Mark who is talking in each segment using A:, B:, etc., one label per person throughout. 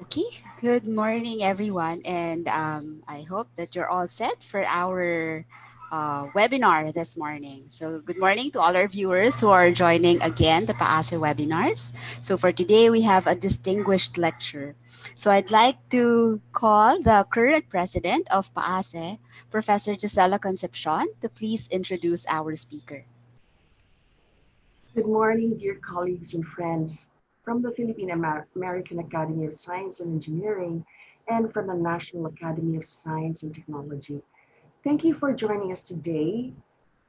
A: Okay, good morning, everyone, and I hope that you're all set for our webinar this morning. So, good morning to all our viewers who are joining again the PAASE webinars. So, for today, we have a distinguished lecture. So, I'd like to call the current president of PAASE, Professor Gisela Concepcion, to please introduce our speaker.
B: Good morning, dear colleagues and friends from the Philippine American Academy of Science and Engineering and from the National Academy of Science and Technology. Thank you for joining us today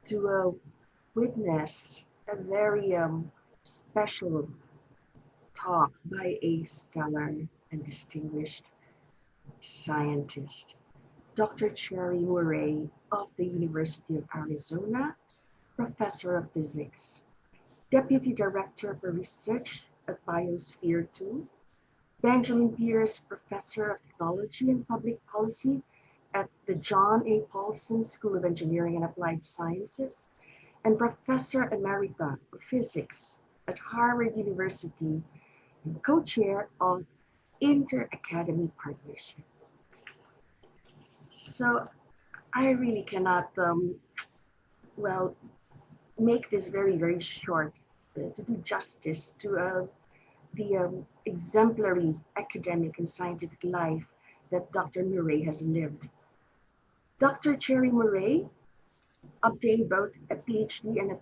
B: to witness a very special talk by a stellar and distinguished scientist, Dr. Cherry Murray of the University of Arizona, Professor of Physics, Deputy Director for Research at Biosphere 2, Benjamin Pierce Professor of Technology and Public Policy at the John A. Paulson School of Engineering and Applied Sciences, and Professor Emerita of Physics at Harvard University and co-chair of Inter-Academy Partnership. So I really cannot, well, make this very, very short to do justice to the exemplary academic and scientific life that Dr. Murray has lived. Dr. Cherry Murray obtained both a PhD and a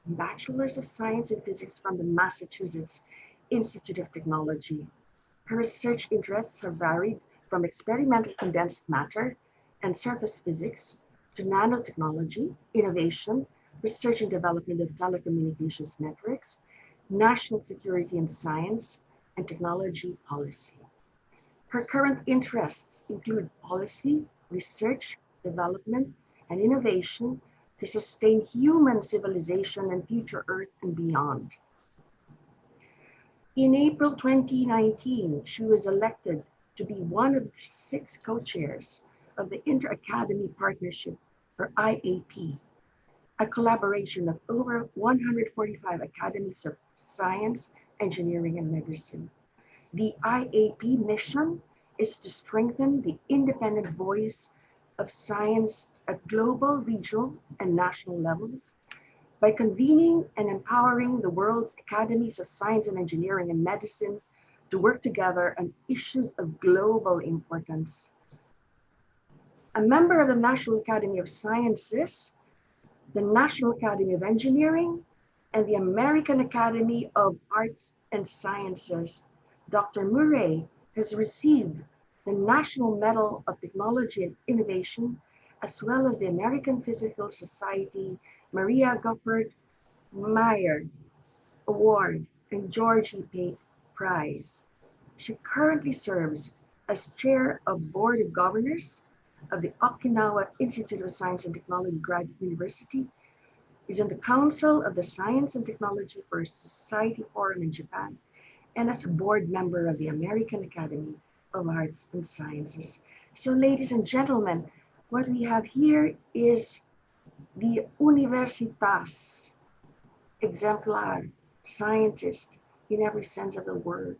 B: Bachelor's of Science in Physics from the Massachusetts Institute of Technology. Her research interests have varied from experimental condensed matter and surface physics to nanotechnology, innovation, research and development of telecommunications networks, national security and science, and technology policy. Her current interests include policy, research, development, and innovation to sustain human civilization and future Earth and beyond. In April 2019, she was elected to be one of 6 co-chairs of the Inter-Academy Partnership, or IAP, a collaboration of over 145 academies of science, engineering, and medicine. The IAP mission is to strengthen the independent voice of science at global, regional, and national levels by convening and empowering the world's academies of science and engineering and medicine to work together on issues of global importance. A member of the National Academy of Sciences, the National Academy of Engineering, and the American Academy of Arts and Sciences, Dr. Murray has received the National Medal of Technology and Innovation, as well as the American Physical Society Maria Goeppert Mayer Award and George E. Pate Prize. She currently serves as chair of Board of Governors of the Okinawa Institute of Science and Technology Graduate University, is on the Council of the Science and Technology for Society Forum in Japan, and as a board member of the American Academy of Arts and Sciences. So, ladies and gentlemen, what we have here is the Universitas exemplar, scientist in every sense of the word,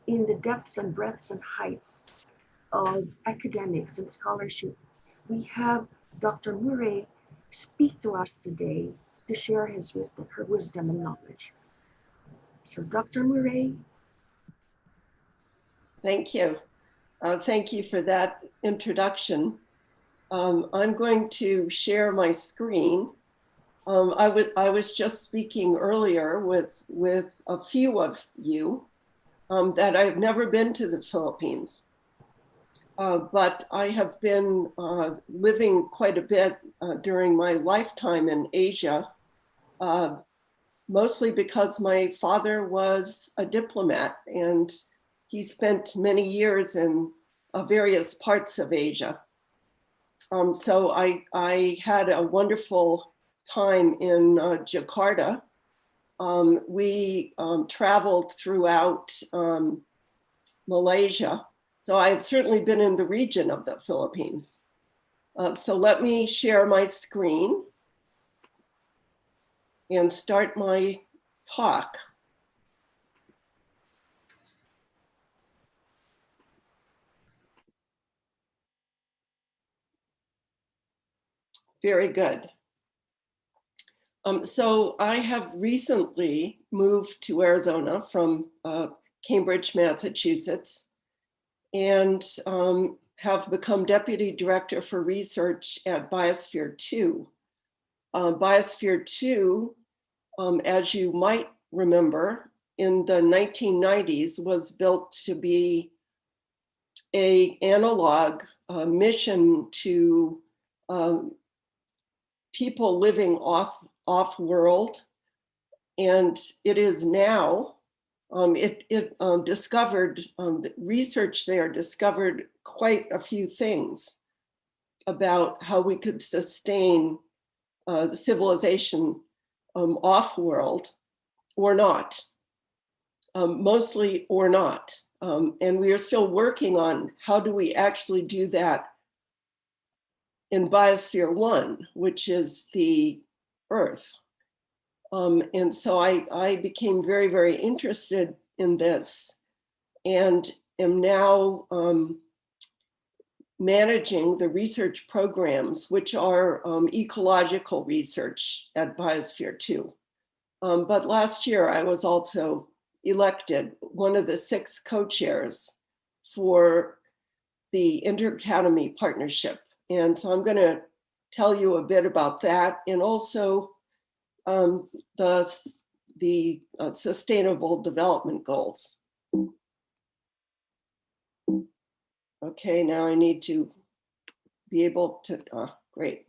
B: in the depths and breadths and heights of academics and scholarship. We have Dr. Murray speak to us today to share his wisdom, her wisdom and knowledge. So, Dr. Murray.
C: Thank you. Thank you for that introduction. I'm going to share my screen. I was just speaking earlier with a few of you that I've never been to the Philippines, but I have been living quite a bit during my lifetime in Asia, mostly because my father was a diplomat and he spent many years in various parts of Asia. So I had a wonderful time in Jakarta. We traveled throughout Malaysia. So I've certainly been in the region of the Philippines. So let me share my screen and start my talk. Very good. So I have recently moved to Arizona from Cambridge, Massachusetts, and have become Deputy Director for Research at Biosphere 2. Biosphere 2, as you might remember, in the 1990s was built to be an analog mission to people living off world, and it is now. Discovered the research there discovered quite a few things about how we could sustain the civilization off world or not, mostly or not. And we are still working on how do we actually do that in Biosphere 1, which is the Earth. And so I became very, very interested in this and am now managing the research programs, which are ecological research at Biosphere 2. But last year I was also elected one of the 6 co-chairs for the Inter-Academy Partnership. And so I'm going to tell you a bit about that, and also the Sustainable Development Goals. Okay, now I need to be able to, great.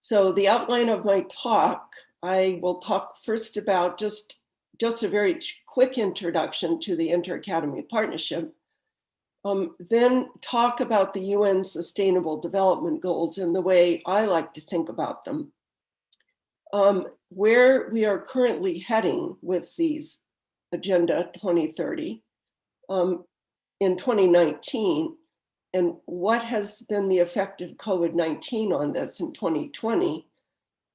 C: So the outline of my talk, I will talk first about just a very quick introduction to the Inter-Academy Partnership, then talk about the UN Sustainable Development Goals and the way I like to think about them. Where we are currently heading with these Agenda 2030 in 2019, and what has been the effect of COVID-19 on this in 2020,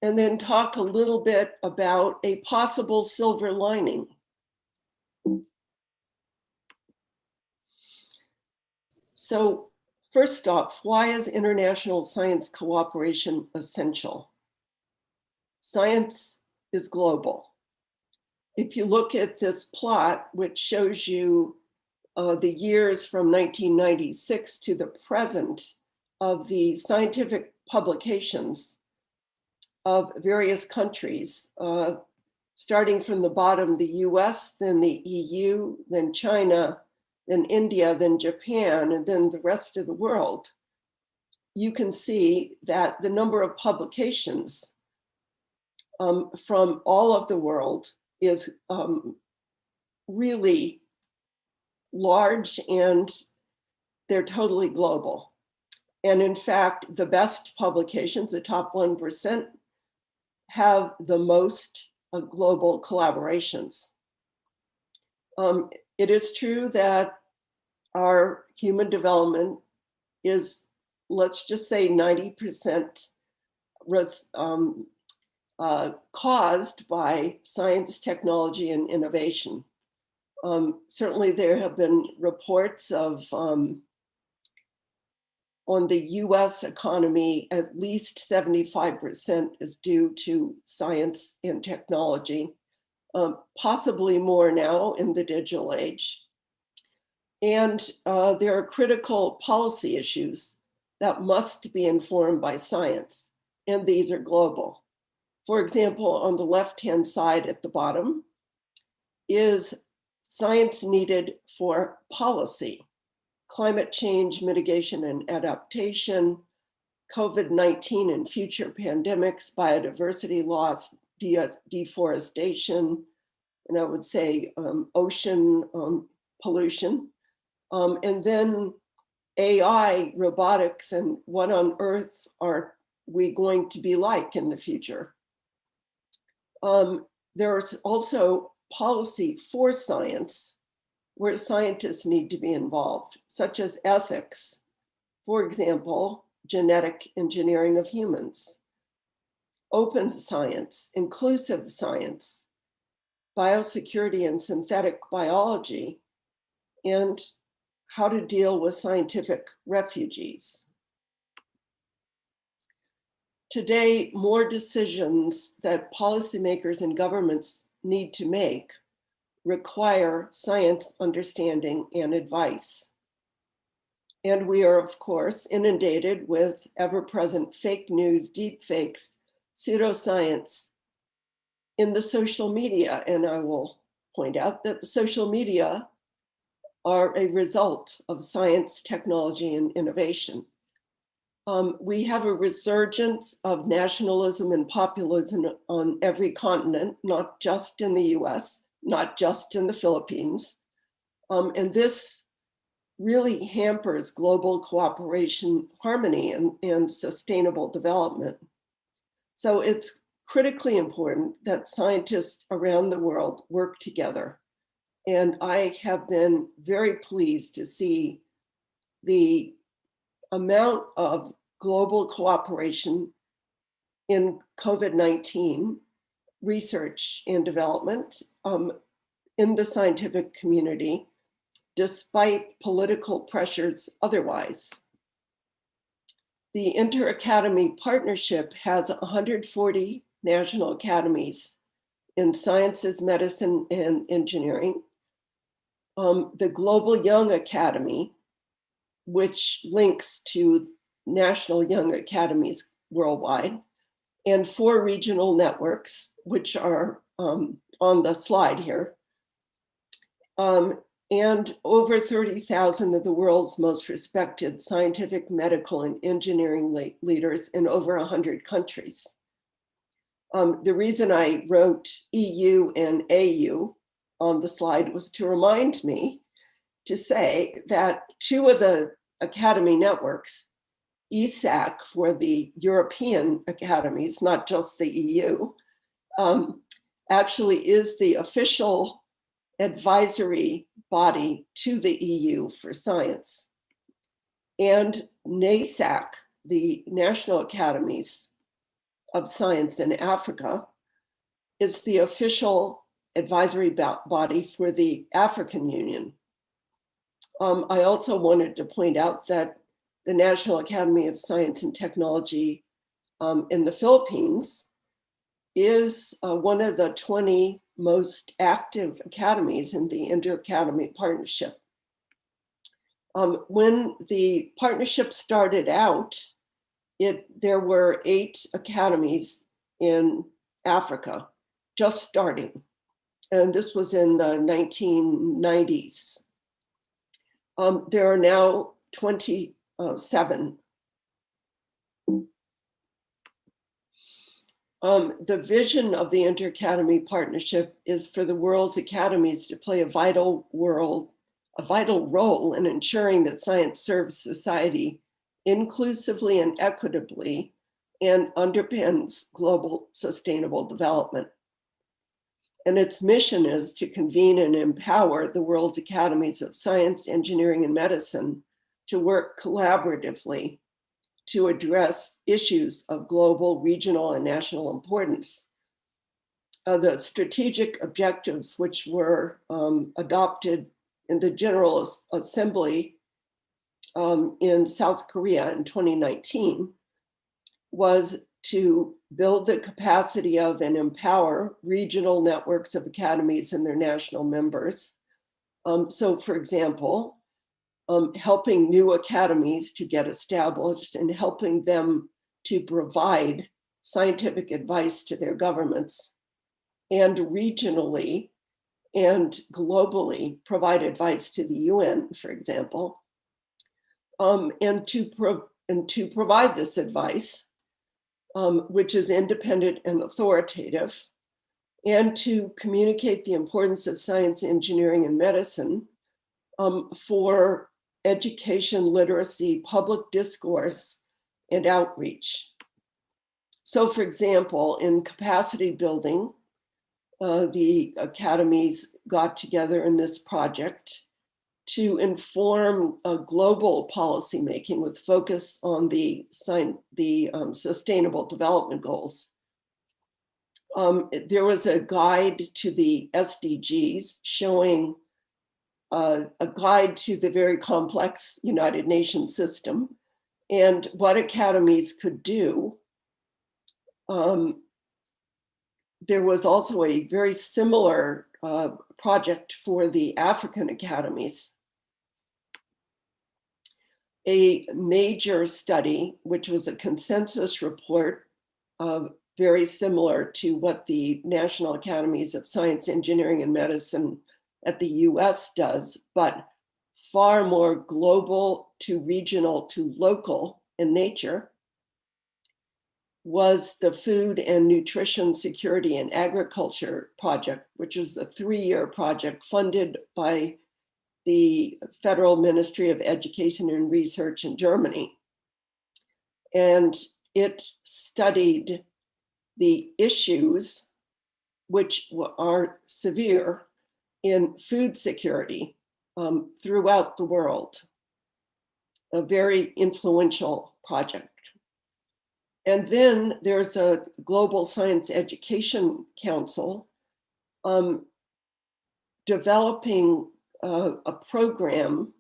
C: and then talk a little bit about a possible silver lining. So first off, why is international science cooperation essential? Science is global. If you look at this plot, which shows you the years from 1996 to the present of the scientific publications of various countries, starting from the bottom, the US, then the EU, then China, then India, then Japan, and then the rest of the world, you can see that the number of publications from all of the world is really large, and they're totally global. And in fact, the best publications, the top 1%, have the most global collaborations. It is true that our human development is, let's just say 90% caused by science, technology, and innovation. Certainly there have been reports of, on the US economy, at least 75% is due to science and technology, possibly more now in the digital age. And there are critical policy issues that must be informed by science, and these are global. For example, on the left-hand side at the bottom is science needed for policy, climate change mitigation and adaptation, COVID-19 and future pandemics, biodiversity loss, deforestation, and I would say ocean pollution, and then AI, robotics, and what on earth are we going to be like in the future? There's also policy for science where scientists need to be involved, such as ethics, for example, genetic engineering of humans, open science, inclusive science, biosecurity and synthetic biology, and how to deal with scientific refugees. Today, more decisions that policymakers and governments need to make require science understanding and advice. And we are, of course, inundated with ever-present fake news, deep fakes, pseudoscience in the social media. And I will point out that the social media are a result of science, technology, and innovation. We have a resurgence of nationalism and populism on every continent, not just in the US, not just in the Philippines. And this really hampers global cooperation, harmony, and sustainable development. So it's critically important that scientists around the world work together. And I have been very pleased to see the amount of global cooperation in COVID-19 research and development in the scientific community, despite political pressures otherwise. The Inter-Academy Partnership has 140 national academies in sciences, medicine, and engineering. The Global Young Academy, which links to national young academies worldwide, and 4 regional networks, which are on the slide here, and over 30,000 of the world's most respected scientific, medical, and engineering leaders in over 100 countries. The reason I wrote EU and AU on the slide was to remind me to say that 2 of the academy networks, ESAC for the European academies, not just the EU, actually is the official advisory body to the EU for science. And NASAC, the National Academies of Science in Africa, is the official advisory body for the African Union. I also wanted to point out that the National Academy of Science and Technology in the Philippines is one of the 20 most active academies in the Inter-Academy Partnership. When the partnership started out, there were 8 academies in Africa, just starting. And this was in the 1990s. There are now 27. The vision of the Inter-Academy Partnership is for the world's academies to play a vital role in ensuring that science serves society inclusively and equitably and underpins global sustainable development. And its mission is to convene and empower the world's academies of science, engineering, and medicine to work collaboratively to address issues of global, regional, and national importance. The strategic objectives, which were adopted in the General Assembly in South Korea in 2019, was to build the capacity of and empower regional networks of academies and their national members. So for example, helping new academies to get established and helping them to provide scientific advice to their governments, and regionally and globally provide advice to the UN, for example, and to provide this advice, which is independent and authoritative, and to communicate the importance of science, engineering, and medicine for education, literacy, public discourse, and outreach. So for example, in capacity building, the academies got together in this project to inform global policymaking with focus on the sustainable development goals. There was a guide to the SDGs showing a guide to the very complex United Nations system and what academies could do there was also a very similar project for the African academies. A major study, which was a consensus report, very similar to what the National Academies of Science, Engineering, and Medicine at the US does, but far more global to regional to local in nature, was the Food and Nutrition Security and Agriculture Project, which is a 3-year project funded by the Federal Ministry of Education and Research in Germany. And it studied the issues which are severe in food security throughout the world. A very influential project. And then there's a Global Science Education Council developing a program,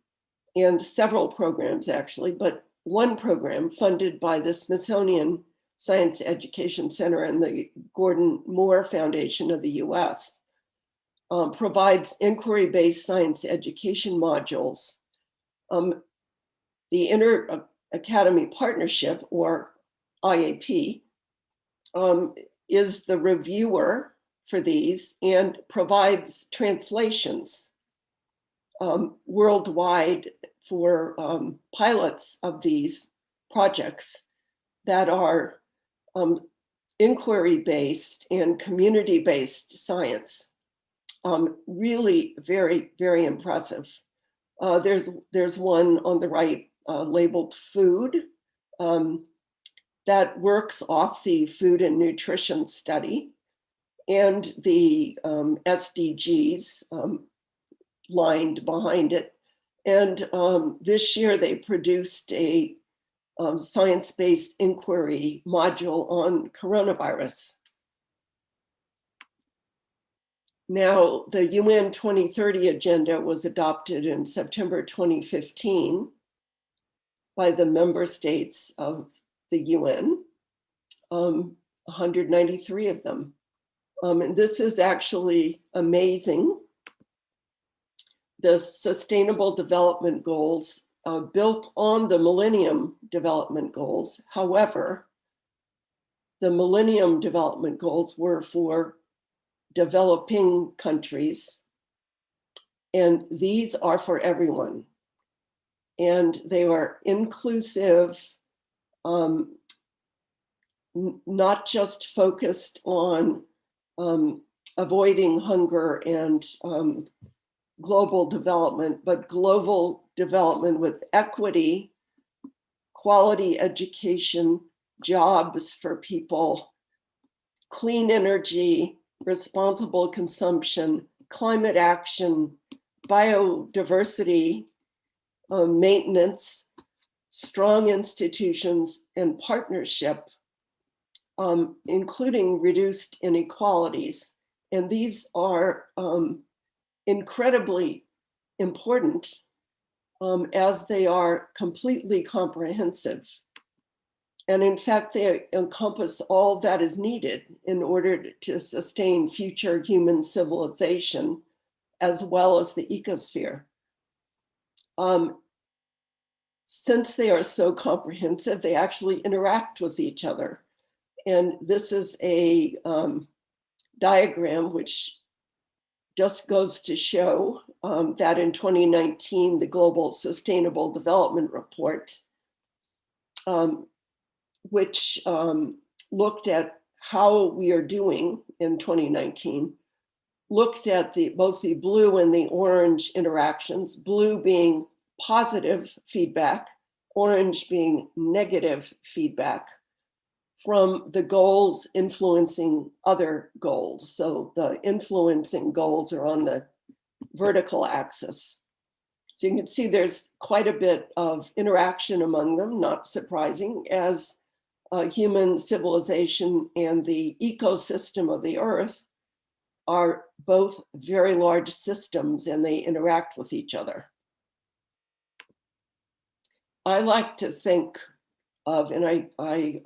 C: and several programs actually, but one program funded by the Smithsonian Science Education Center and the Gordon Moore Foundation of the US, provides inquiry-based science education modules. The Inter-Academy Partnership, or IAP, is the reviewer for these and provides translations worldwide for pilots of these projects that are inquiry-based and community-based science. Really very, very impressive. There's one on the right labeled food that works off the food and nutrition study and the SDGs lined behind it. And this year they produced a science-based inquiry module on coronavirus. Now, the UN 2030 agenda was adopted in September 2015 by the member states of the UN, 193 of them. And this is actually amazing. The Sustainable Development Goals built on the Millennium Development Goals. However, the Millennium Development Goals were for developing countries, and these are for everyone. And they are inclusive, not just focused on avoiding hunger and global development, but global development with equity, quality education, jobs for people, clean energy, responsible consumption, climate action, biodiversity, maintenance, strong institutions, and partnership, including reduced inequalities. And these are incredibly important as they are completely comprehensive. And in fact, they encompass all that is needed in order to sustain future human civilization, as well as the ecosphere. Since they are so comprehensive, they actually interact with each other. And this is a diagram which just goes to show that in 2019, the Global Sustainable Development Report, which looked at how we are doing in 2019, looked at both the blue and the orange interactions, blue being positive feedback, orange being negative feedback from the goals influencing other goals. So the influencing goals are on the vertical axis. So you can see there's quite a bit of interaction among them, not surprising, as human civilization and the ecosystem of the earth are both very large systems and they interact with each other. I like to think of, and I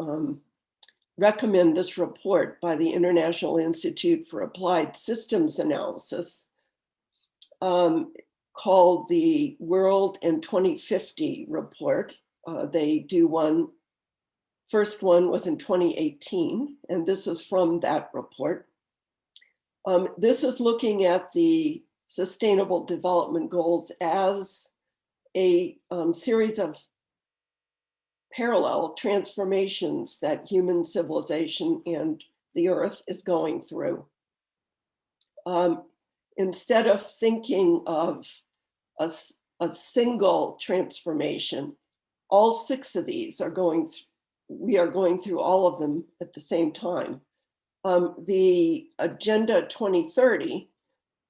C: recommend this report by the International Institute for Applied Systems Analysis, called the World in 2050 report. They do one, first one was in 2018, and this is from that report. This is looking at the Sustainable Development Goals as a series of parallel transformations that human civilization and the earth is going through. Instead of thinking of a single transformation, all six of these are we are going through all of them at the same time. The Agenda 2030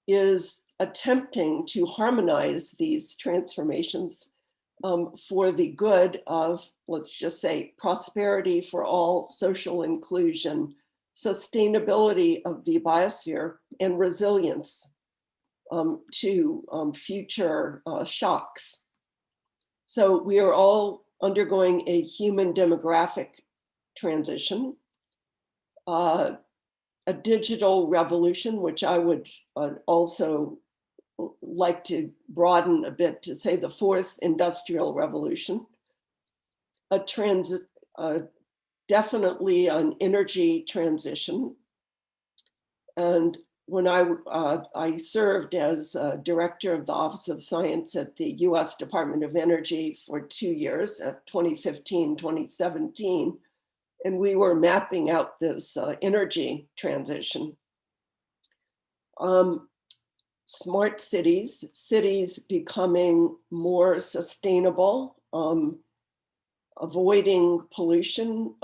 C: is attempting to harmonize these transformations for the good of, let's just say, prosperity for all, social inclusion, sustainability of the biosphere, and resilience to future shocks. So we are all undergoing a human demographic transition, a digital revolution, which I would also like to broaden a bit to say the fourth industrial revolution, definitely an energy transition. And when I served as director of the Office of Science at the US Department of Energy for 2 years, at 2015, 2017, and we were mapping out this energy transition. Smart cities, cities becoming more sustainable, avoiding pollution,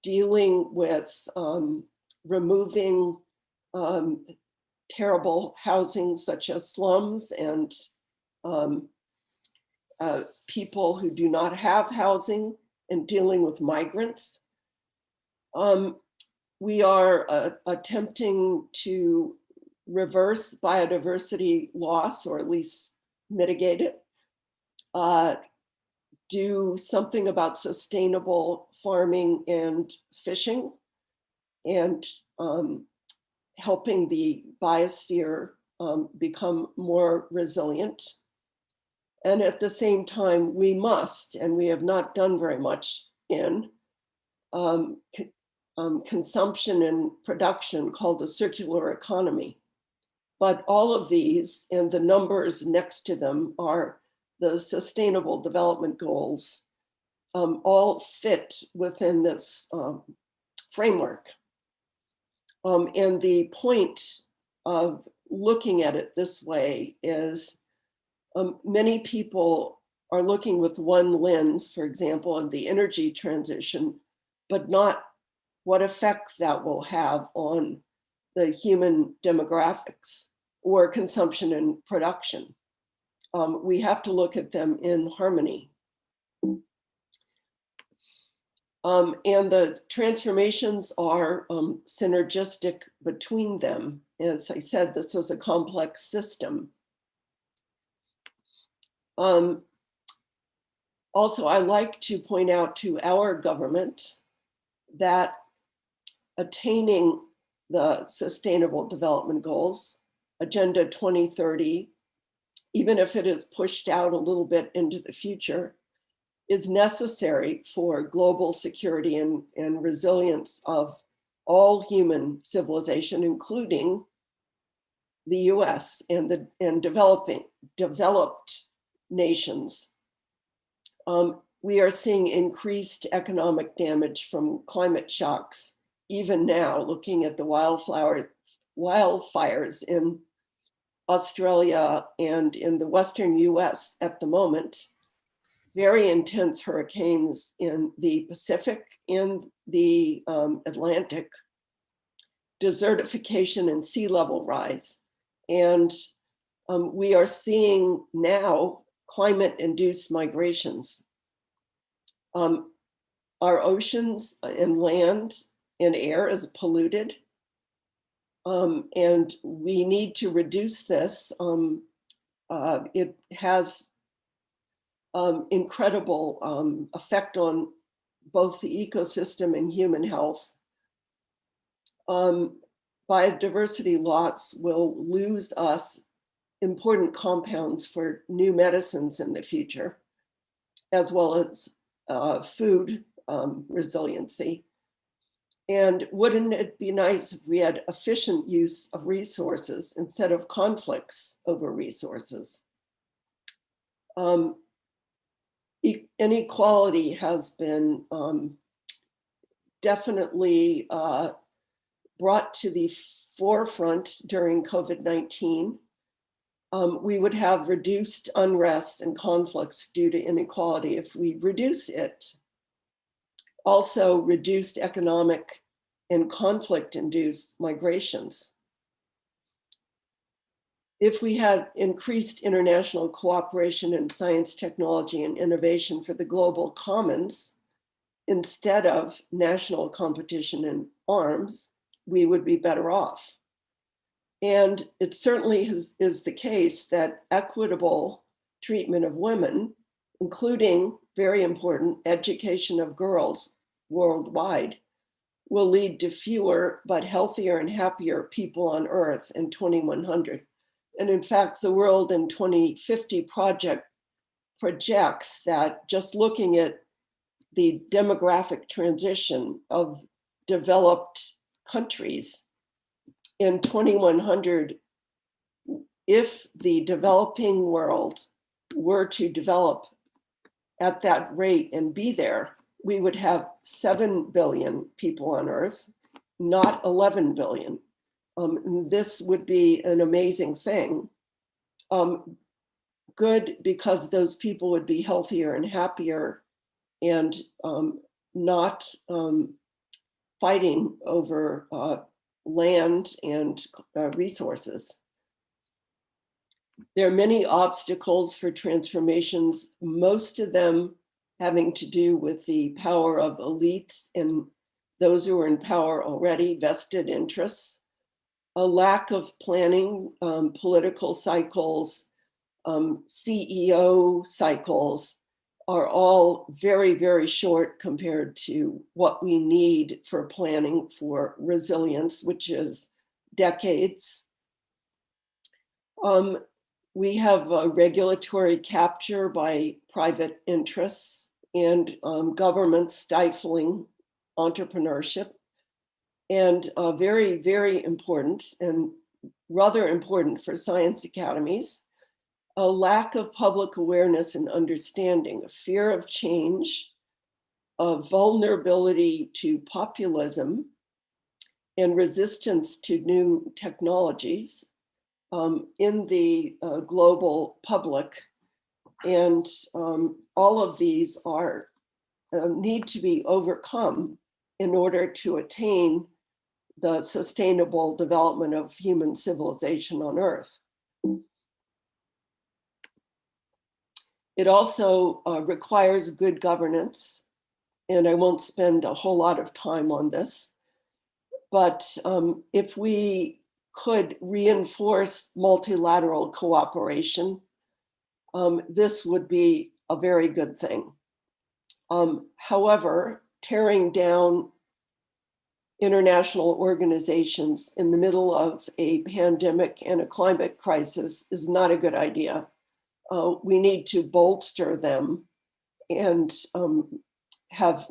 C: dealing with removing terrible housing such as slums and people who do not have housing, and dealing with migrants. We are attempting to reverse biodiversity loss, or at least mitigate it, do something about sustainable farming and fishing, and helping the biosphere become more resilient. And at the same time, we must, and we have not done very much in consumption and production, called the circular economy. But all of these and the numbers next to them are the Sustainable Development Goals, all fit within this framework. And the point of looking at it this way is many people are looking with one lens, for example, of the energy transition, but not what effect that will have on the human demographics or consumption and production. We have to look at them in harmony. And the transformations are synergistic between them. As I said, this is a complex system. Also, I like to point out to our government that attaining the Sustainable Development Goals, Agenda 2030, even if it is pushed out a little bit into the future, is necessary for global security and resilience of all human civilization, including the US and developed nations. We are seeing increased economic damage from climate shocks, even now, looking at the wildfires in Australia and in the Western US at the moment. Very intense hurricanes in the Pacific, in the Atlantic, desertification and sea level rise. And we are seeing now climate-induced migrations. Our oceans and land and air is polluted. And we need to reduce this. It has incredible effect on both the ecosystem and human health. Biodiversity loss will lose us important compounds for new medicines in the future, as well as food resiliency. And wouldn't it be nice if we had efficient use of resources instead of conflicts over resources? Inequality has been definitely brought to the forefront during COVID-19. We would have reduced unrest and conflicts due to inequality if we reduce it. Also reduced economic and conflict-induced migrations. If we had increased international cooperation in science, technology, and innovation for the global commons, instead of national competition in arms, we would be better off. And it certainly is the case that equitable treatment of women, including, very important, education of girls worldwide, will lead to fewer but healthier and happier people on Earth in 2100. And in fact, the World in 2050 project projects that just looking at the demographic transition of developed countries in 2100, if the developing world were to develop at that rate and be there, we would have 7 billion people on Earth, not 11 billion. This would be an amazing thing. Good, because those people would be healthier and happier and not fighting over land and resources. There are many obstacles for transformations, most of them having to do with the power of elites and those who are in power already, vested interests, a lack of planning, political cycles, CEO cycles are all very, very short compared to what we need for planning for resilience, which is decades. We have a regulatory capture by private interests and government stifling entrepreneurship. And very, very important and rather important for science academies, a lack of public awareness and understanding, a fear of change, a vulnerability to populism and resistance to new technologies in the global public. And all of these are need to be overcome in order to attain the sustainable development of human civilization on Earth. It also requires good governance, and I won't spend a whole lot of time on this, but if we could reinforce multilateral cooperation, this would be a very good thing. However, tearing down international organizations in the middle of a pandemic and a climate crisis is not a good idea. We need to bolster them and have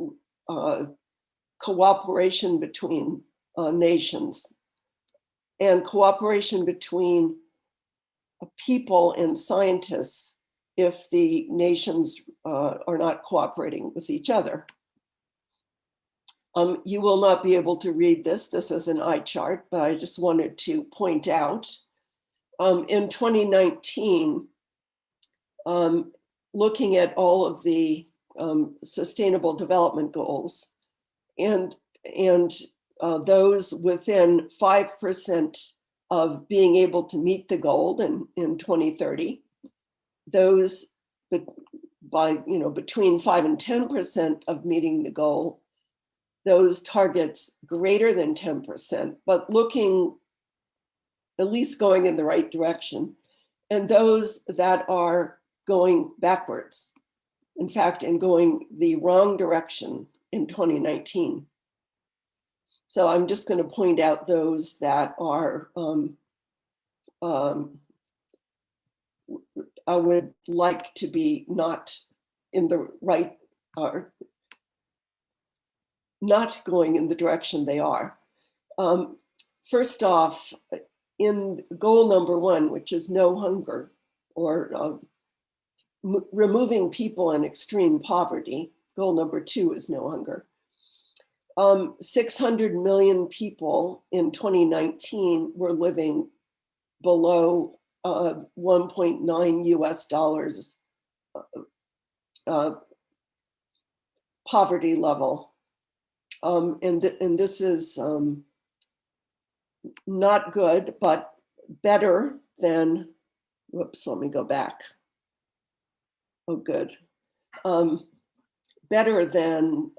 C: cooperation between nations and cooperation between people and scientists if the nations are not cooperating with each other. You will not be able to read this. This is an eye chart, but I just wanted to point out. In 2019, looking at all of the sustainable development goals and those within 5% of being able to meet the goal in 2030, those by between 5 and 10% of meeting the goal, those targets greater than 10%, but looking at least going in the right direction, and those that are going backwards, in fact, and going the wrong direction in 2019. So I'm just going to point out those that are I would like to be not in the right, or not going in the direction they are. First off, in goal number 1, which is no hunger, or removing people in extreme poverty, goal number 2 is no hunger. 600 million people in 2019 were living below 1.9 US dollars poverty level. And this is not good, but better than, whoops, let me go back. Oh, good. Better than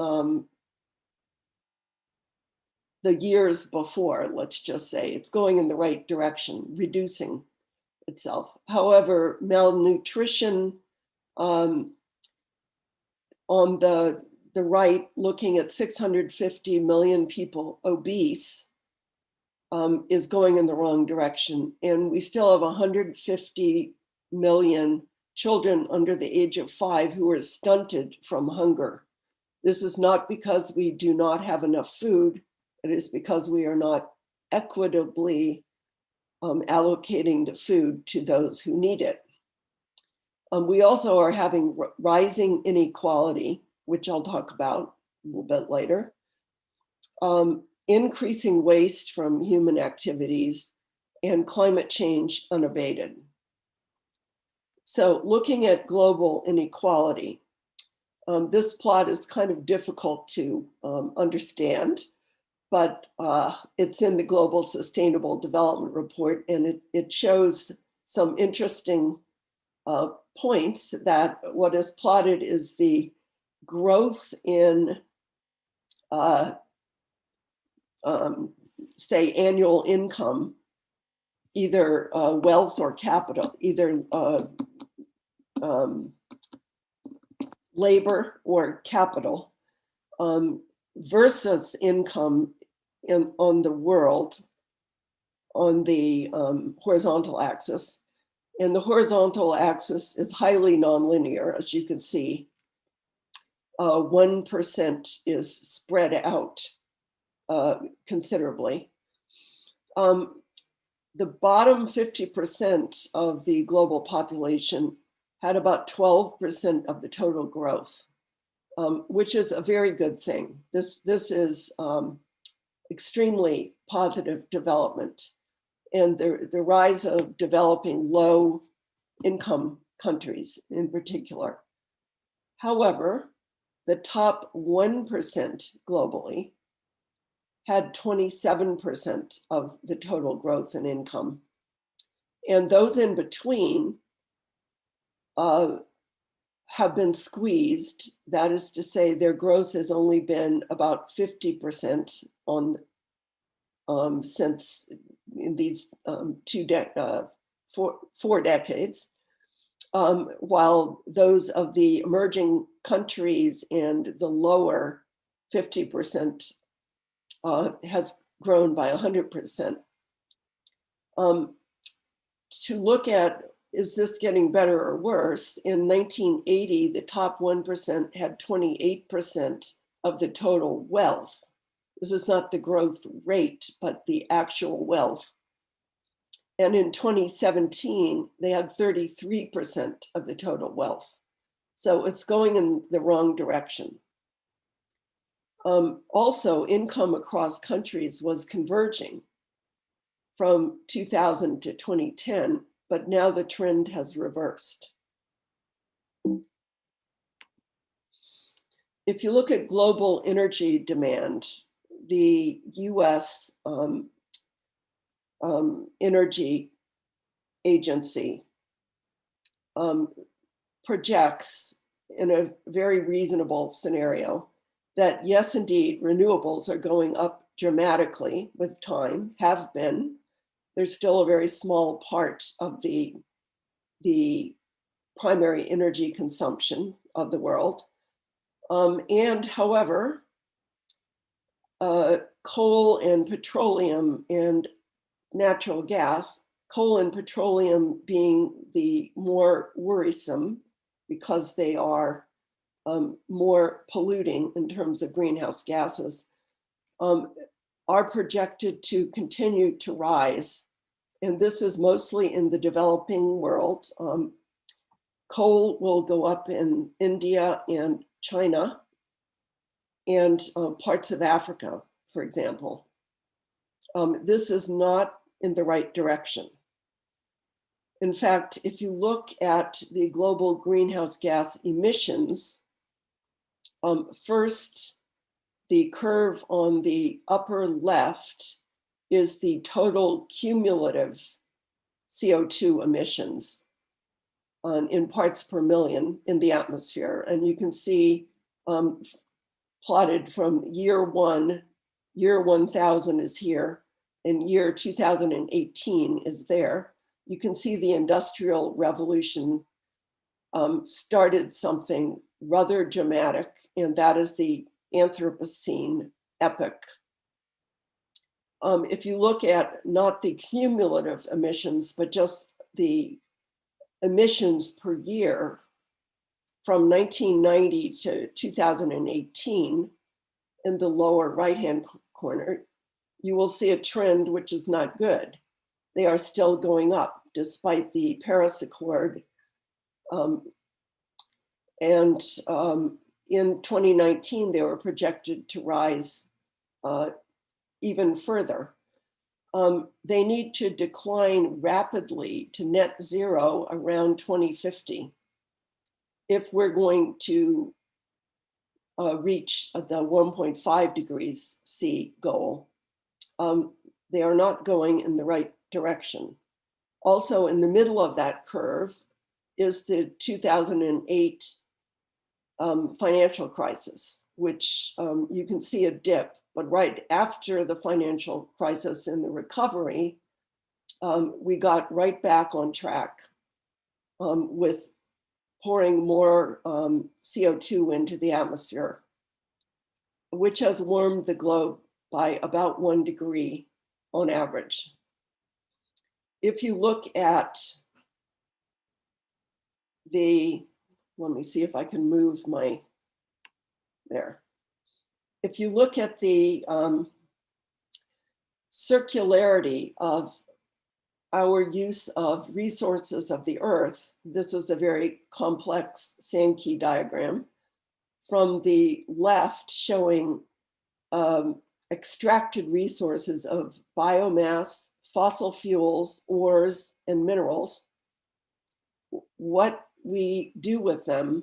C: the years before, let's just say. It's going in the right direction, reducing itself. However, malnutrition on the right, looking at 650 million people obese, is going in the wrong direction. And we still have 150 million children under the age of 5 who are stunted from hunger. This is not because we do not have enough food. It is because we are not equitably allocating the food to those who need it. We also are having rising inequality, which I'll talk about a little bit later. Increasing waste from human activities, and climate change unabated. So looking at global inequality, this plot is kind of difficult to understand, but it's in the Global Sustainable Development Report, and it shows some interesting points that what is plotted is the growth in say annual income, either wealth or capital, either labor or capital, versus income on the world on the horizontal axis. And the horizontal axis is highly nonlinear, as you can see. 1% is spread out considerably. The bottom 50% of the global population had about 12% of the total growth, which is a very good thing. This is extremely positive development, and the rise of developing low income countries in particular. However, the top 1% globally had 27% of the total growth in income. And those in between have been squeezed. That is to say, their growth has only been about 50% on since in these 4 decades, while those of the emerging countries and the lower 50% has grown by 100%. To look at, is this getting better or worse? In 1980, the top 1% had 28% of the total wealth. This is not the growth rate, but the actual wealth. And in 2017, they had 33% of the total wealth. So it's going in the wrong direction. Also, income across countries was converging from 2000 to 2010, but now the trend has reversed. If you look at global energy demand, the US Energy Agency projects in a very reasonable scenario that yes, indeed, renewables are going up dramatically with time, have been. There's still a very small part of the primary energy consumption of the world. And however, coal and petroleum and natural gas, coal and petroleum being the more worrisome because they are more polluting in terms of greenhouse gases, are projected to continue to rise. And this is mostly in the developing world. Coal will go up in India and China and parts of Africa, for example. This is not in the right direction. In fact, if you look at the global greenhouse gas emissions, first, the curve on the upper left is the total cumulative CO2 emissions in parts per million in the atmosphere. And you can see plotted from year 1000 is here, and year 2018 is there. You can see the Industrial Revolution started something rather dramatic, and that is the Anthropocene epoch. If you look at not the cumulative emissions, but just the emissions per year from 1990 to 2018, in the lower right-hand corner, you will see a trend which is not good. They are still going up despite the Paris Accord. In 2019, they were projected to rise even further. They need to decline rapidly to net zero around 2050 if we're going to reach the 1.5 degrees C goal. They are not going in the right direction. Also, in the middle of that curve is the 2008 financial crisis, which you can see a dip, but right after the financial crisis and the recovery, we got right back on track with pouring more CO2 into the atmosphere, which has warmed the globe by about 1 degree on average. If you look at the, let me see if I can move my, there. If you look at the circularity of our use of resources of the earth, this is a very complex Sankey diagram. From the left showing extracted resources of biomass, fossil fuels, ores, and minerals, what we do with them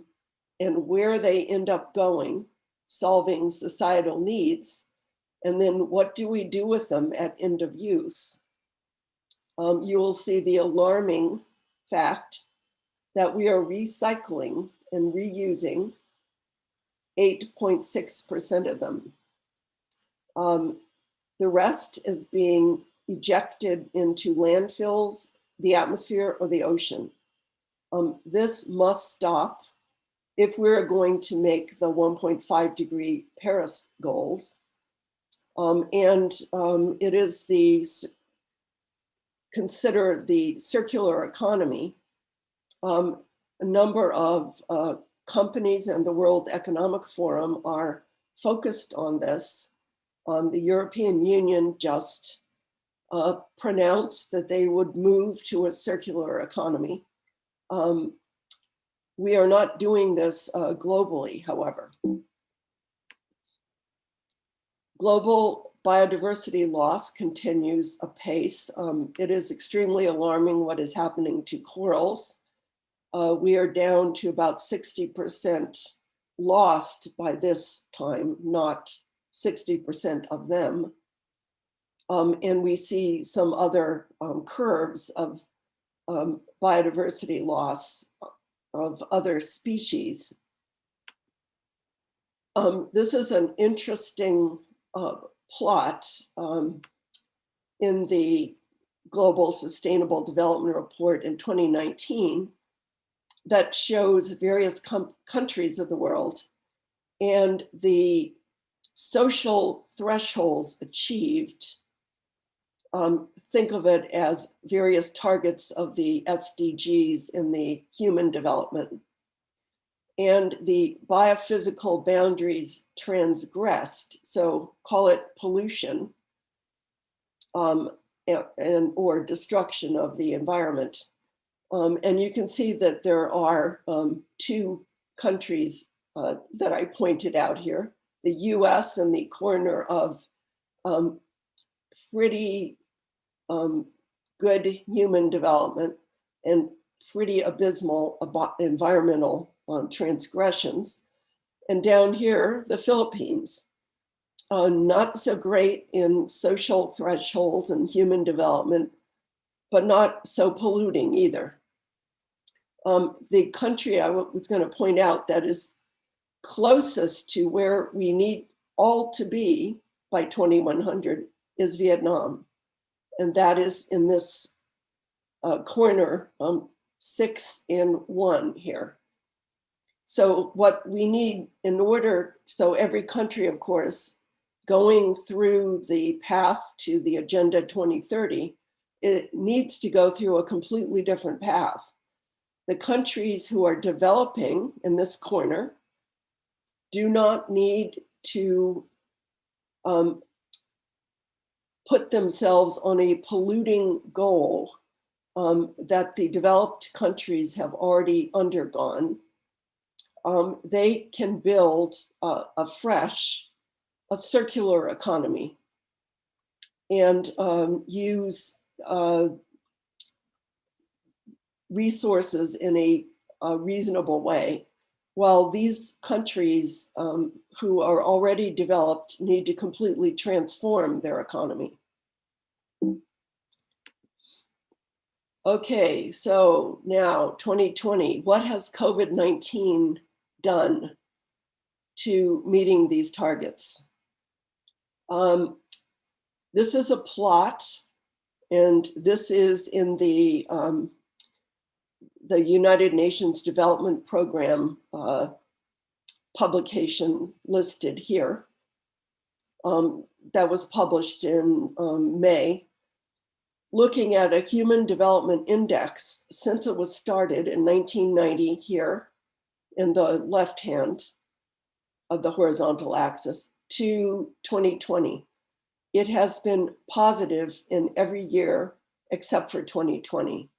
C: and where they end up going, solving societal needs, and then what do we do with them at end of use? You will see the alarming fact that we are recycling and reusing 8.6% of them. The rest is being ejected into landfills, the atmosphere, or the ocean. This must stop if we're going to make the 1.5 degree Paris goals. It is consider the circular economy. A number of companies and the World Economic Forum are focused on this. The European Union just pronounced that they would move to a circular economy. We are not doing this globally, however. Global biodiversity loss continues apace. It is extremely alarming what is happening to corals. We are down to about 60% lost by this time, not 60% of them. And we see some other curves of biodiversity loss of other species. This is an interesting plot in the Global Sustainable Development Report in 2019 that shows various countries of the world and the social thresholds achieved, think of it as various targets of the SDGs in the human development, and the biophysical boundaries transgressed, so call it pollution, and or destruction of the environment. And you can see that there are two countries that I pointed out here, the US in the corner of pretty good human development and pretty abysmal environmental transgressions. And down here, the Philippines, not so great in social thresholds and human development, but not so polluting either. The country I was going to point out that is closest to where we need all to be by 2100 is Vietnam. And that is in this corner, 6 and 1 here. So what we need in order, so every country, of course, going through the path to the Agenda 2030, it needs to go through a completely different path. The countries who are developing in this corner do not need to put themselves on a polluting goal that the developed countries have already undergone. They can build a circular economy and use resources in a reasonable way, while these countries who are already developed need to completely transform their economy. Okay, so now 2020, what has COVID-19 done to meeting these targets? This is a plot, and this is in the United Nations Development Program publication listed here. That was published in May, looking at a human development index since it was started in 1990 here in the left hand of the horizontal axis to 2020. It has been positive in every year except for 2020.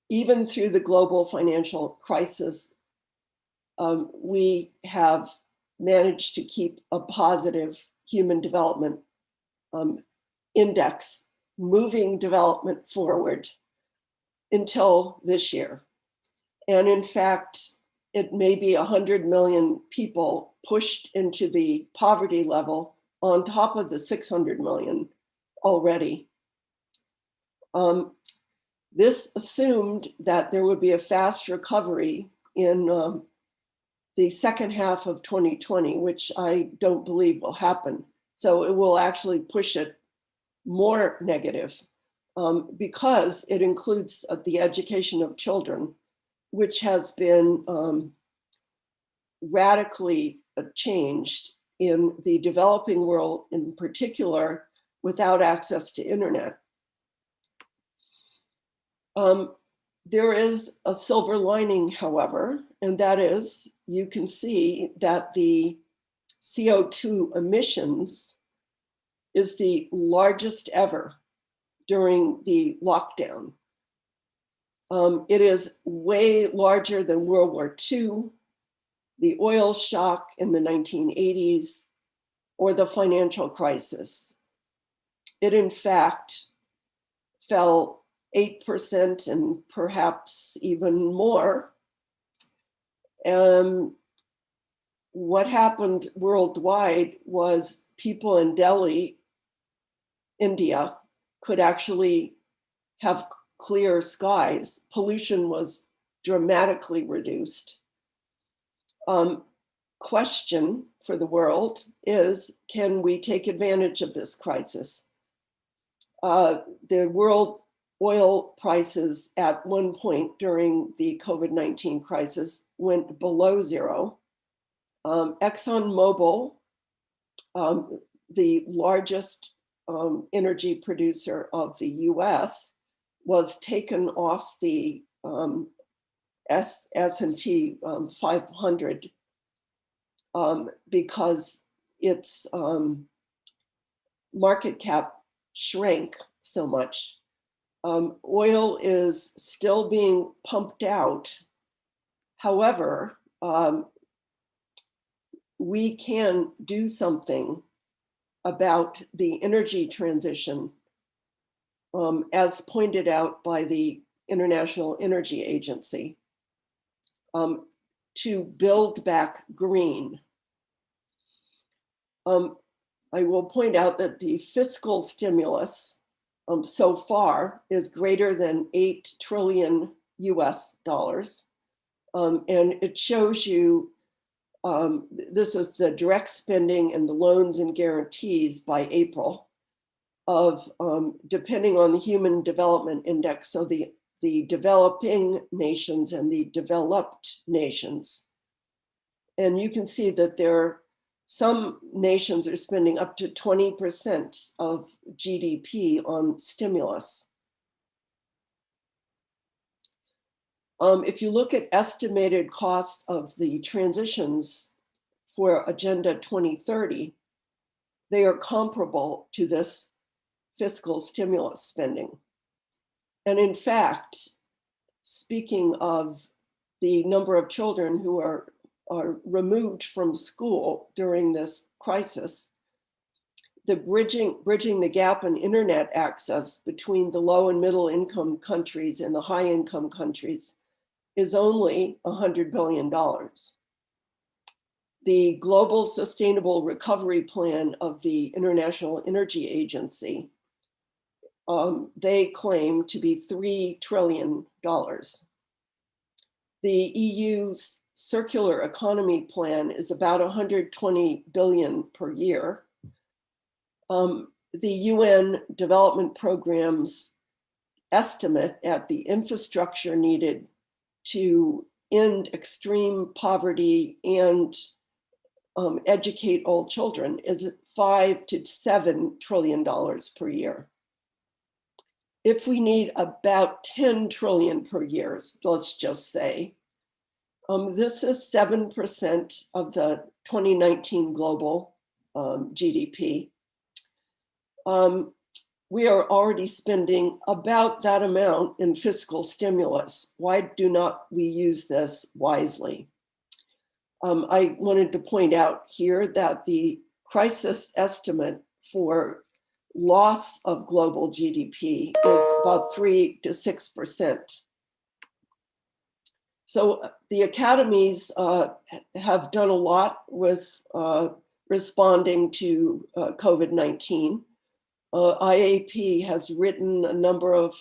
C: Even through the global financial crisis, we have managed to keep a positive human development index, moving development forward until this year. And in fact, it may be 100 million people pushed into the poverty level on top of the 600 million already. This assumed that there would be a fast recovery in the second half of 2020, which I don't believe will happen. So it will actually push it more negative because it includes the education of children, which has been radically changed in the developing world, in particular, without access to internet. There is a silver lining, however, and that is you can see that the CO2 emissions is the largest ever during the lockdown. It is way larger than World War II, the oil shock in the 1980s, or the financial crisis. It, in fact, fell 8% and perhaps even more. What happened worldwide was people in Delhi, India, could actually have clear skies. Pollution was dramatically reduced. Question for the world is, can we take advantage of this crisis? The world oil prices at one point during the COVID-19 crisis went below zero. ExxonMobil the largest energy producer of the US, was taken off the S&T 500 because its market cap shrank so much. Oil is still being pumped out. However, we can do something about the energy transition, as pointed out by the International Energy Agency, to build back green. I will point out that the fiscal stimulus so far is greater than 8 trillion US dollars. And it shows you, this is the direct spending and the loans and guarantees by April of, depending on the Human Development Index, so the developing nations and the developed nations. And you can see that some nations are spending up to 20% of GDP on stimulus. If you look at estimated costs of the transitions for Agenda 2030, they are comparable to this fiscal stimulus spending. And in fact, speaking of the number of children who are removed from school during this crisis, the bridging the gap in internet access between the low and middle income countries and the high income countries is only $100 billion. The Global Sustainable Recovery Plan of the International Energy Agency, they claim to be $3 trillion. The EU's circular economy plan is about 120 billion per year. The UN development programs estimate at the infrastructure needed to end extreme poverty and educate all children is $5 to $7 trillion per year. If we need about 10 trillion per year, let's just say, this is 7% of the 2019 global GDP. We are already spending about that amount in fiscal stimulus. Why do not we use this wisely? I wanted to point out here that the crisis estimate for loss of global GDP is about 3 to 6%. So the academies have done a lot with responding to COVID-19. IAP has written a number of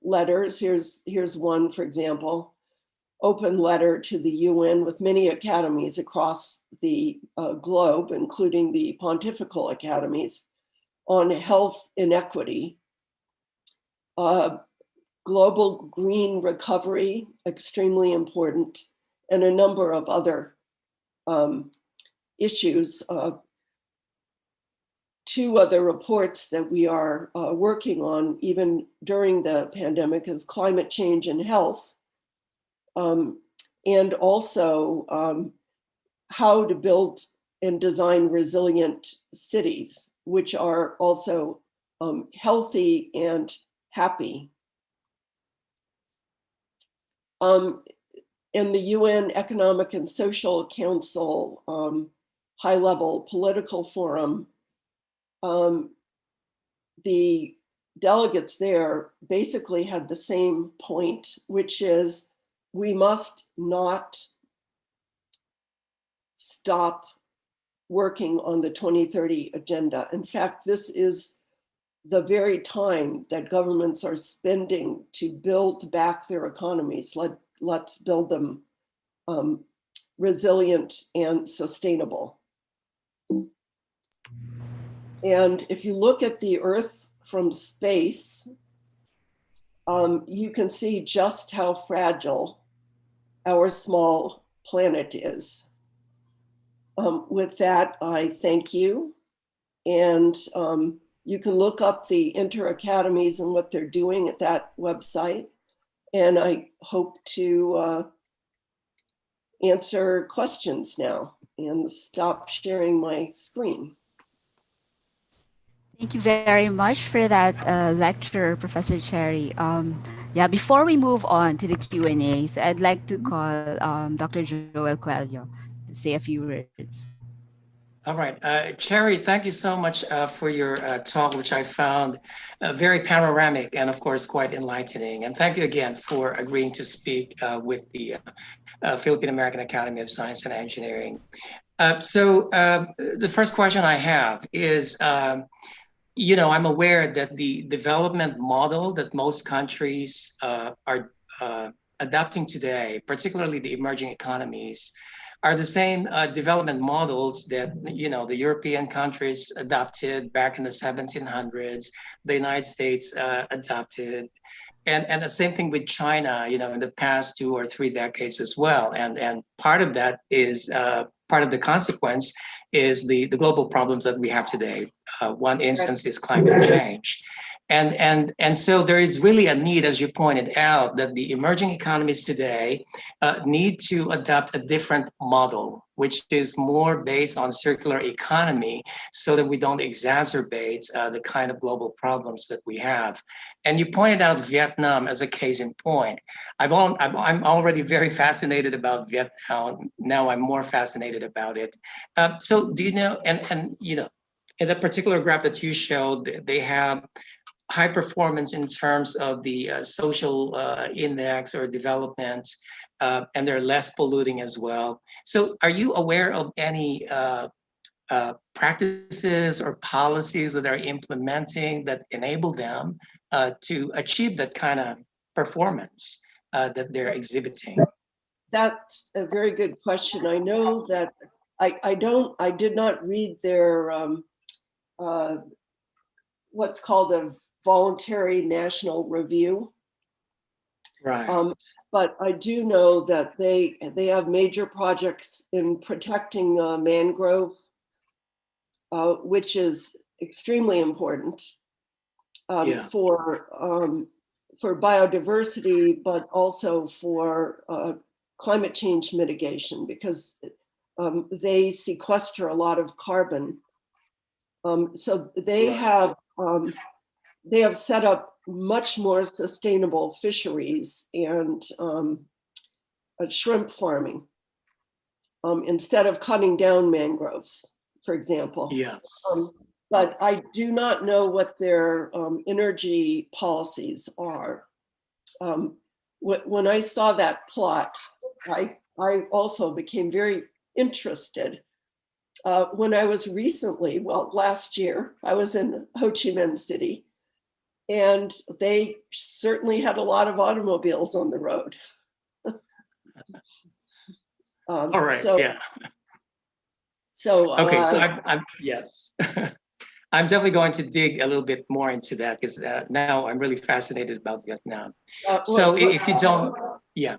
C: letters. Here's one, for example, open letter to the UN with many academies across the globe, including the pontifical academies, on health inequity, global green recovery, extremely important, and a number of other issues. Two other reports that we are working on, even during the pandemic, is climate change and health, and also how to build and design resilient cities, which are also healthy and happy. In the UN Economic and Social Council high-level political forum, the delegates there basically had the same point, which is we must not stop working on the 2030 agenda. In fact, this is the very time that governments are spending to build back their economies. Let's build them resilient and sustainable. And if you look at the Earth from space, you can see just how fragile our small planet is. with that, I thank you. And you can look up the inter-academies and what they're doing at that website. And I hope to answer questions now and stop sharing my screen.
A: Thank you very much for that lecture, Professor Cherry. Yeah, before we move on to the Q&A, so I'd like to call Dr. Joel Coelho to say a few words.
D: All right. Cherry, thank you so much for your talk, which I found very panoramic and, of course, quite enlightening. And thank you again for agreeing to speak with the Philippine American Academy of Science and Engineering. The first question I have is, I'm aware that the development model that most countries are adapting today, particularly the emerging economies, are the same development models that the European countries adopted back in the 1700s, the United States adopted, and the same thing with China, in the past 2 or 3 decades as well. And part of that is part of the consequence is the global problems that we have today. One instance is climate change. And so there is really a need, as you pointed out, that the emerging economies today need to adopt a different model, which is more based on circular economy, so that we don't exacerbate the kind of global problems that we have. And you pointed out Vietnam as a case in point. I'm already very fascinated about Vietnam. Now I'm more fascinated about it. So do you know, in a particular graph that you showed, they have high performance in terms of the social index or development, and they're less polluting as well. So are you aware of any practices or policies that are implementing that enable them to achieve that kind of performance that they're exhibiting?
C: That's a very good question. I know that I did not read their what's called a voluntary national review.
D: Right.
C: But I do know that they have major projects in protecting mangrove, which is extremely important for biodiversity, but also for climate change mitigation, because they sequester a lot of carbon. So they have set up much more sustainable fisheries and shrimp farming instead of cutting down mangroves, for example.
D: Yes.
C: But I do not know what their energy policies are. When I saw that plot, I also became very interested. When I was recently, last year, I was in Ho Chi Minh City, and they certainly had a lot of automobiles on the road.
D: All right.
C: So,
D: yeah.
C: So
D: okay. So I'm yes. I'm definitely going to dig a little bit more into that, because now I'm really fascinated about Vietnam. So if you don't, yeah.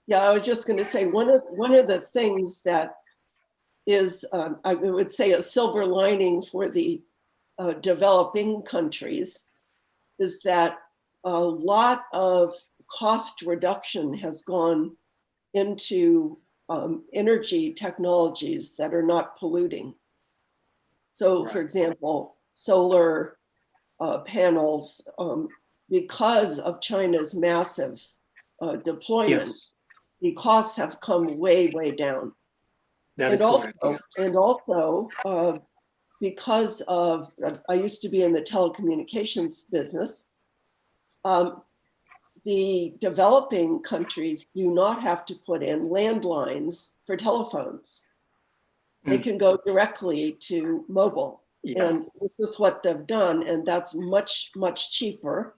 C: Yeah, I was just going to say one of the things that is, I would say, a silver lining for the developing countries is that a lot of cost reduction has gone into energy technologies that are not polluting. So, for example, solar panels, because of China's massive deployment, the costs have come way, way down.
D: That is correct.
C: And also, because of, I used to be in the telecommunications business, the developing countries do not have to put in landlines for telephones. They can go directly to mobile. Yeah. And this is what they've done, and that's much, much cheaper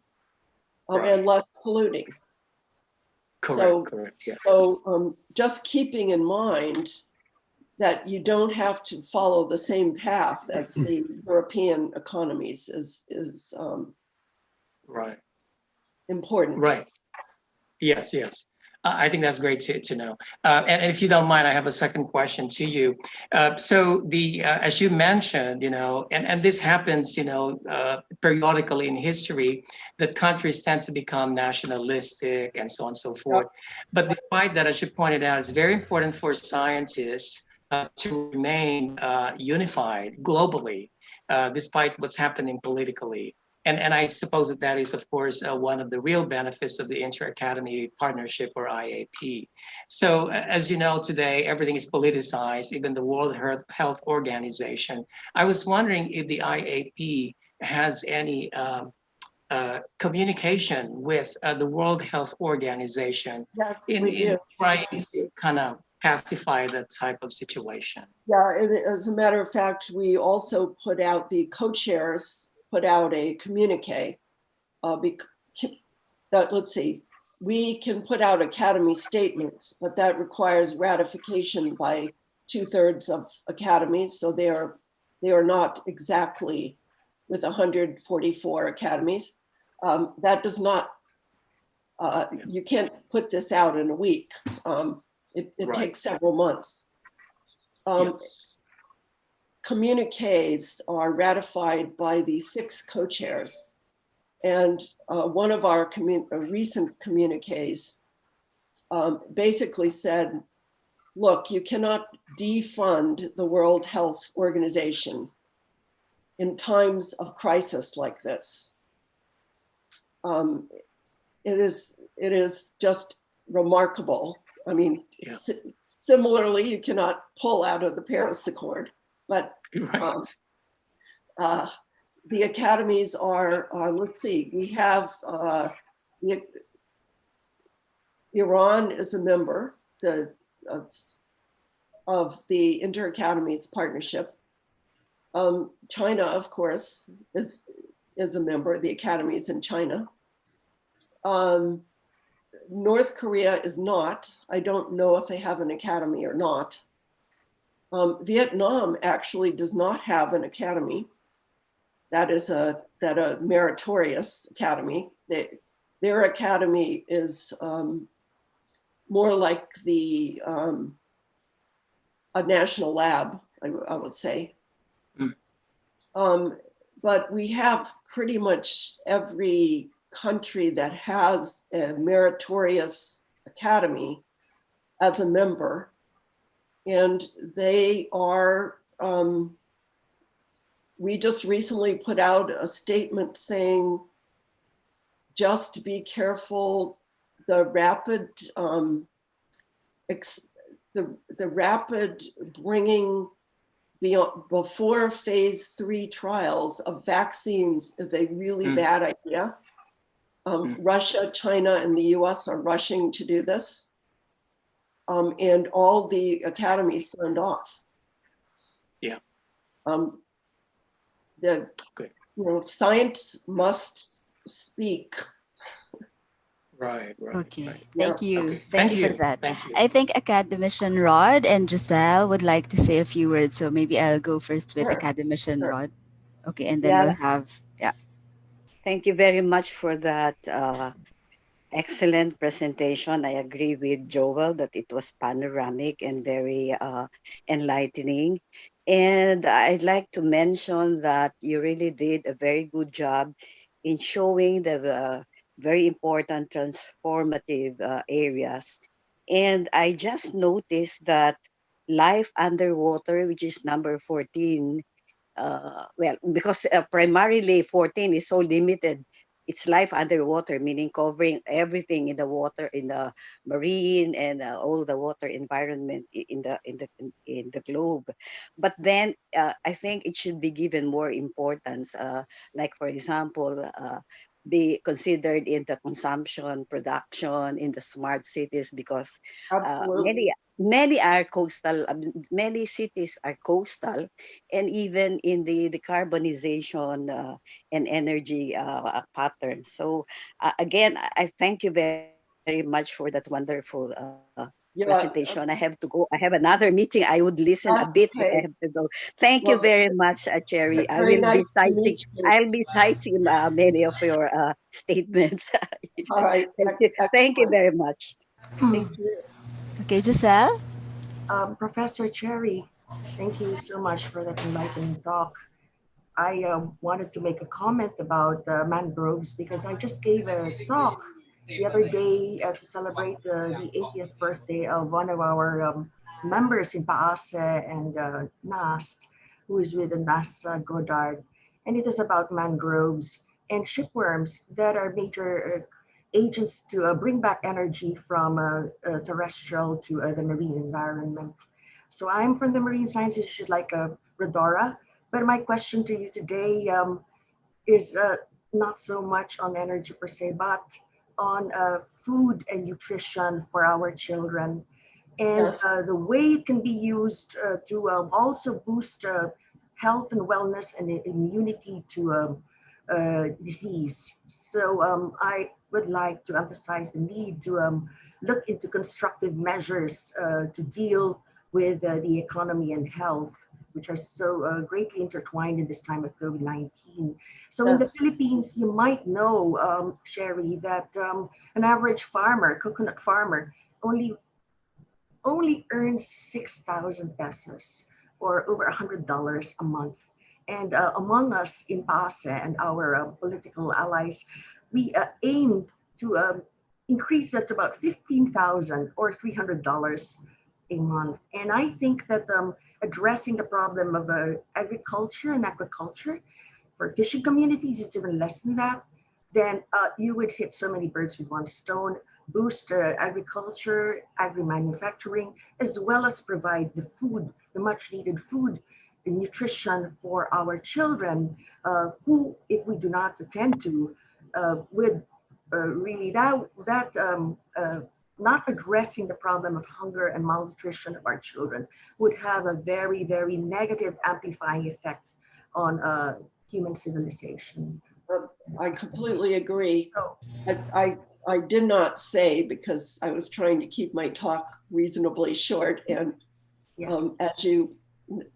C: and less polluting.
D: Correct, yes.
C: So just keeping in mind that you don't have to follow the same path as the European economies is
D: right.
C: important.
D: Right. Yes. I think that's great to know. And if you don't mind, I have a second question to you. So as you mentioned, and this happens, periodically in history, that countries tend to become nationalistic and so on and so
C: Yep.
D: forth. But despite that, as you pointed out, it's very important for scientists to remain unified globally, despite what's happening politically. And I suppose that is, of course, one of the real benefits of the Inter-Academy Partnership, or IAP. So as you know, today, everything is politicized, even the World Health Organization. I was wondering if the IAP has any communication with the World Health Organization
C: Yes,
D: in,
C: we do.
D: in trying to kind of pacify that type of situation.
C: Yeah, and as a matter of fact, we also put out, the co-chairs put out a communique. Let's see, we can put out academy statements, but that requires ratification by 2/3 of academies. So they are not exactly with 144 academies. That does not, you can't put this out in a week. It
D: Right.
C: takes several months.
D: Yes.
C: Communiques are ratified by the 6 co-chairs. And one of our recent communiques basically said, look, you cannot defund the World Health Organization in times of crisis like this. It is just remarkable. I mean,
D: Yeah.
C: similarly, you cannot pull out of the Paris Accord, but
D: Right.
C: The academies are, let's see, we have Iran is a member of the Inter-Academies Partnership. China, of course, is a member of the academies in China. North Korea is not. I don't know if they have an academy or not. Vietnam actually does not have an academy. That is a meritorious academy. Their academy is more like a national lab, I would say.
D: Mm.
C: But we have pretty much every country that has a meritorious academy as a member, and they are. We just recently put out a statement saying, just be careful, the rapid bringing before phase 3 trials of vaccines is a really bad idea. Russia, China, and the US are rushing to do this. And all the academies signed off.
D: Yeah.
C: Science must speak.
D: Right.
A: Okay,
D: Right.
A: thank
C: Yeah.
A: you.
D: Okay.
A: Thank you for that.
D: Thank you.
A: I think Academician Rod and Giselle would like to say a few words. So maybe I'll go first with
C: Sure.
A: Academician
C: Sure.
A: Rod. Okay, and then
E: Yeah,
A: we'll have, yeah.
E: thank you very much for that excellent presentation. I agree with Joel that it was panoramic and very enlightening. And I'd like to mention that you really did a very good job in showing the very important transformative areas. And I just noticed that life underwater, which is number 14, well, because primarily 14 is so limited. It's life underwater, meaning covering everything in the water, in the marine, and all the water environment in the globe. But then I think it should be given more importance. Like for example, be considered in the consumption, production, in the smart cities, because
C: Absolutely.
E: many are coastal. Many cities are coastal, and even in the decarbonization and energy patterns. So again, I thank you very much for that wonderful presentation. I
C: Yeah,
E: have to go. I have another meeting. I would listen a bit, but
C: that's
E: I have to
C: okay.
E: go. Thank you very
C: Well,
E: much, Cherry. I will
C: very
E: be
C: nice to
E: citing.
C: meet you.
E: I'll be citing many of your statements.
C: All right,
E: Thank you. Thank you
C: excellent.
E: very much.
B: Thank you.
A: Okay, Giselle?
B: Professor Cherry, thank you so much for that enlightening talk. I wanted to make a comment about mangroves because I just gave a talk the other day to celebrate the 80th birthday of one of our members in PAASE and NAST, who is with the NASA Goddard. And it is about mangroves and shipworms that are major agents to bring back energy from terrestrial to the marine environment. So I'm from the Marine Science Institute, like Redora, but my question to you today is not so much on energy per se, but on food and nutrition for our children and
C: Yes,
B: the way it can be used to also boost health and wellness and immunity to disease. So I would like to emphasize the need to look into constructive measures to deal with the economy and health, which are so greatly intertwined in this time of COVID-19. So in the
C: yes,
B: Philippines, you might know, Sherry, that an average farmer, coconut farmer, only earns 6,000 pesos or over $100 a month. And among us in PASE and our political allies, we aimed to increase that to about 15,000 or $300 a month. And I think that addressing the problem of agriculture and aquaculture for fishing communities, it's even less than that. Then you would hit so many birds with one stone, boost agriculture, agri-manufacturing, as well as provide the food, the much needed food and nutrition for our children, who, if we do not attend to, would really not addressing the problem of hunger and malnutrition of our children would have a very, very negative amplifying effect on human civilization.
C: I completely agree.
B: So,
C: I, I, I did not say, because I was trying to keep my talk reasonably short. And
B: yes,
C: as you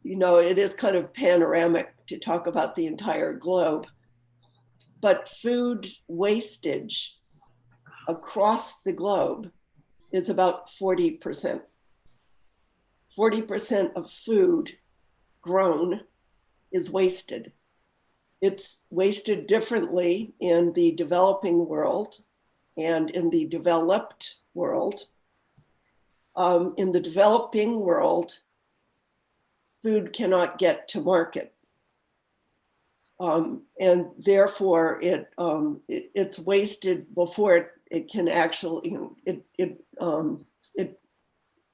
C: know, it is kind of panoramic to talk about the entire globe. But food wastage across the globe is about 40%. 40% of food grown is wasted. It's wasted differently in the developing world and in the developed world. In the developing world, food cannot get to market. And therefore it's wasted before it can actually, it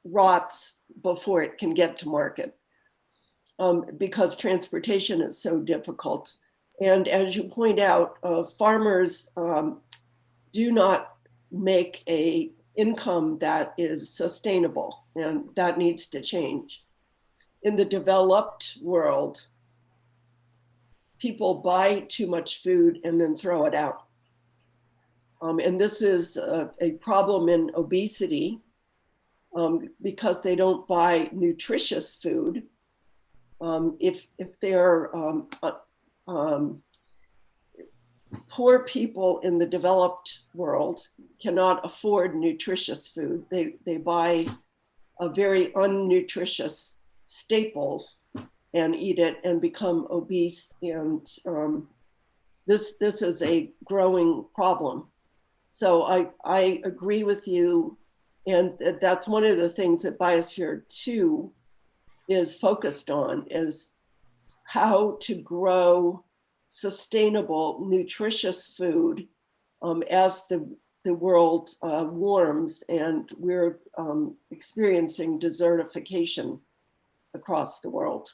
C: rots before it can get to market, because transportation is so difficult. And as you point out, farmers do not make a income that is sustainable, and that needs to change. In the developed world, people buy too much food and then throw it out. And this is a problem in obesity, because they don't buy nutritious food. If they're poor people in the developed world cannot afford nutritious food. They buy a very unnutritious staples and eat it and become obese. And this is a growing problem. So I agree with you. And that's one of the things that Biosphere 2 is focused on, is how to grow sustainable, nutritious food as the world warms and we're experiencing desertification across the world.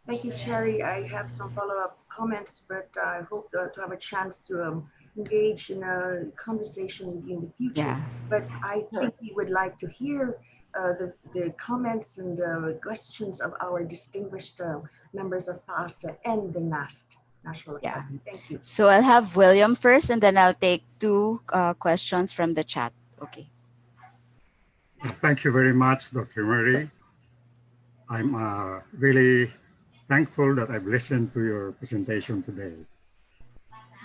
B: thank you, Sherry. I have some follow-up comments, but I hope to have a chance to engage in a conversation with you in the future.
A: Yeah.
B: But I think we would like to hear the comments and questions of our distinguished members of PASA and the NAST, National
A: Yeah.
B: Academy. Thank you.
A: So I'll have William first, and then I'll take two questions from the chat. Okay.
F: Thank you very much, Dr. Murray. I'm really thankful that I've listened to your presentation today.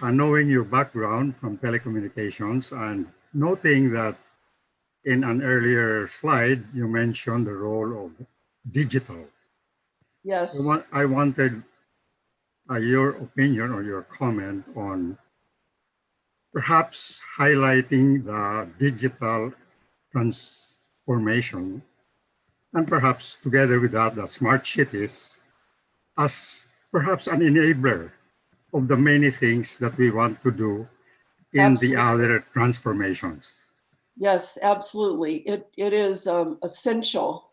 F: Knowing your background from telecommunications and noting that in an earlier slide, you mentioned the role of digital.
C: Yes,
F: I wanted your opinion or your comment on perhaps highlighting the digital transformation and perhaps together with that, the smart cities as perhaps an enabler of the many things that we want to do in the
C: absolutely.
F: other transformations.
C: Yes, absolutely. It is essential.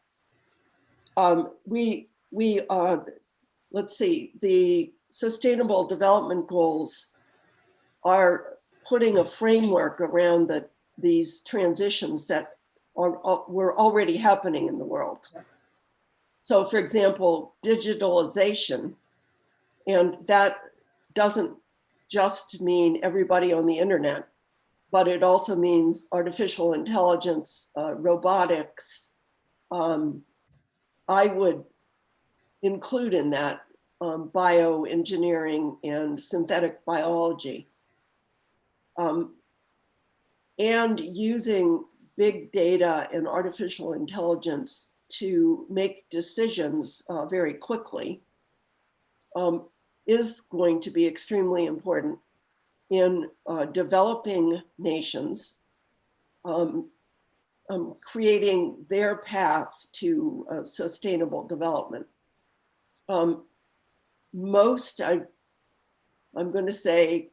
C: We let's see, the Sustainable Development Goals are putting a framework around these transitions that were already happening in the world. So, for example, digitalization, and that doesn't just mean everybody on the internet, but it also means artificial intelligence, robotics. I would include in that bioengineering and synthetic biology. And using big data and artificial intelligence to make decisions very quickly is going to be extremely important in developing nations, creating their path to sustainable development. Most, I'm going to say,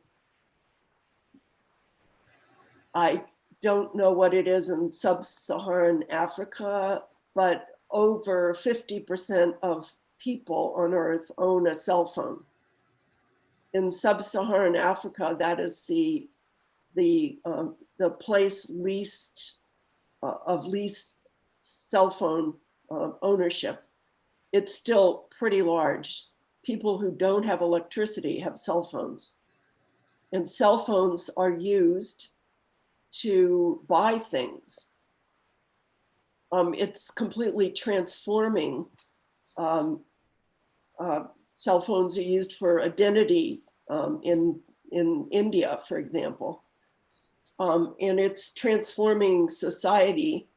C: I don't know what it is in sub-Saharan Africa, but over 50% of people on Earth own a cell phone. In sub-Saharan Africa, that is the place least of least cell phone ownership. It's still pretty large. People who don't have electricity have cell phones, and cell phones are used to buy things. It's completely transforming. Cell phones are used for identity in India, for example. And it's transforming society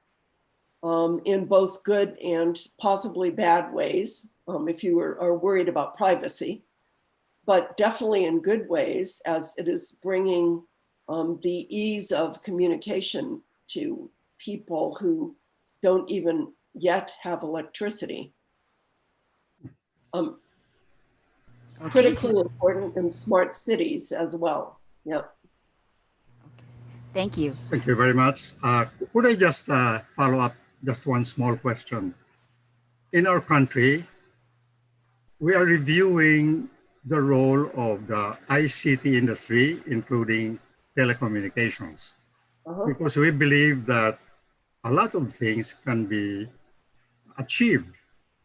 C: in both good and possibly bad ways, if you are worried about privacy, but definitely in good ways, as it is bringing the ease of communication to people who don't even yet have electricity.
A: Okay.
C: Critically important in smart cities as well. Yeah.
A: Thank you.
F: Thank you very much. Could I just follow up just one small question? In our country, we are reviewing the role of the ICT industry, including telecommunications,
C: Uh-huh.
F: because we believe that a lot of things can be achieved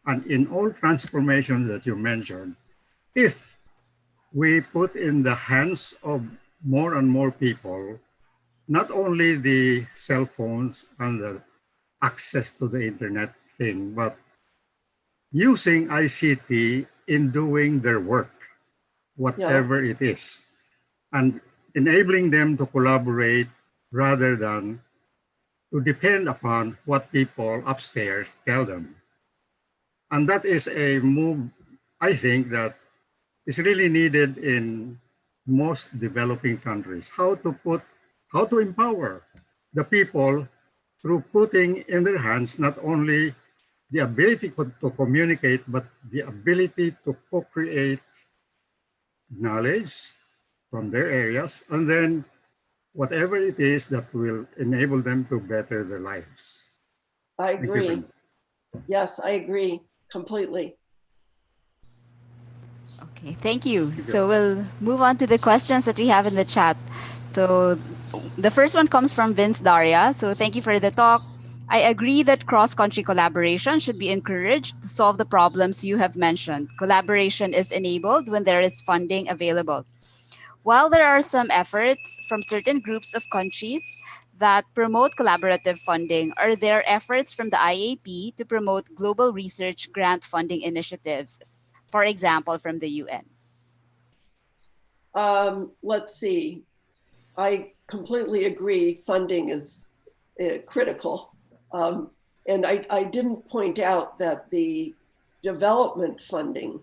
F: and in all transformations that you mentioned, if we put in the hands of more and more people, not only the cell phones and the access to the internet thing, but using ICT in doing their work,
C: Yeah.
F: whatever it is, and enabling them to collaborate rather than to depend upon what people upstairs tell them. And that is a move, I think, that is really needed in most developing countries. How to empower the people through putting in their hands not only the ability to communicate, but the ability to co-create knowledge from their areas, and then whatever it is that will enable them to better their lives.
C: I
F: Thank you very
C: agree.
F: much.
C: Yes, I agree completely.
A: Okay, thank you.
F: Thank you.
A: So we'll move on to the questions that we have in the chat. So the first one comes from Vince Daria. So thank you for the talk. I agree that cross country collaboration should be encouraged to solve the problems you have mentioned. Collaboration is enabled when there is funding available. While there are some efforts from certain groups of countries that promote collaborative funding, are there efforts from the IAP to promote global research grant funding initiatives, for example, from the UN?
C: Let's see. I completely agree. Funding is critical. And I didn't point out that the development funding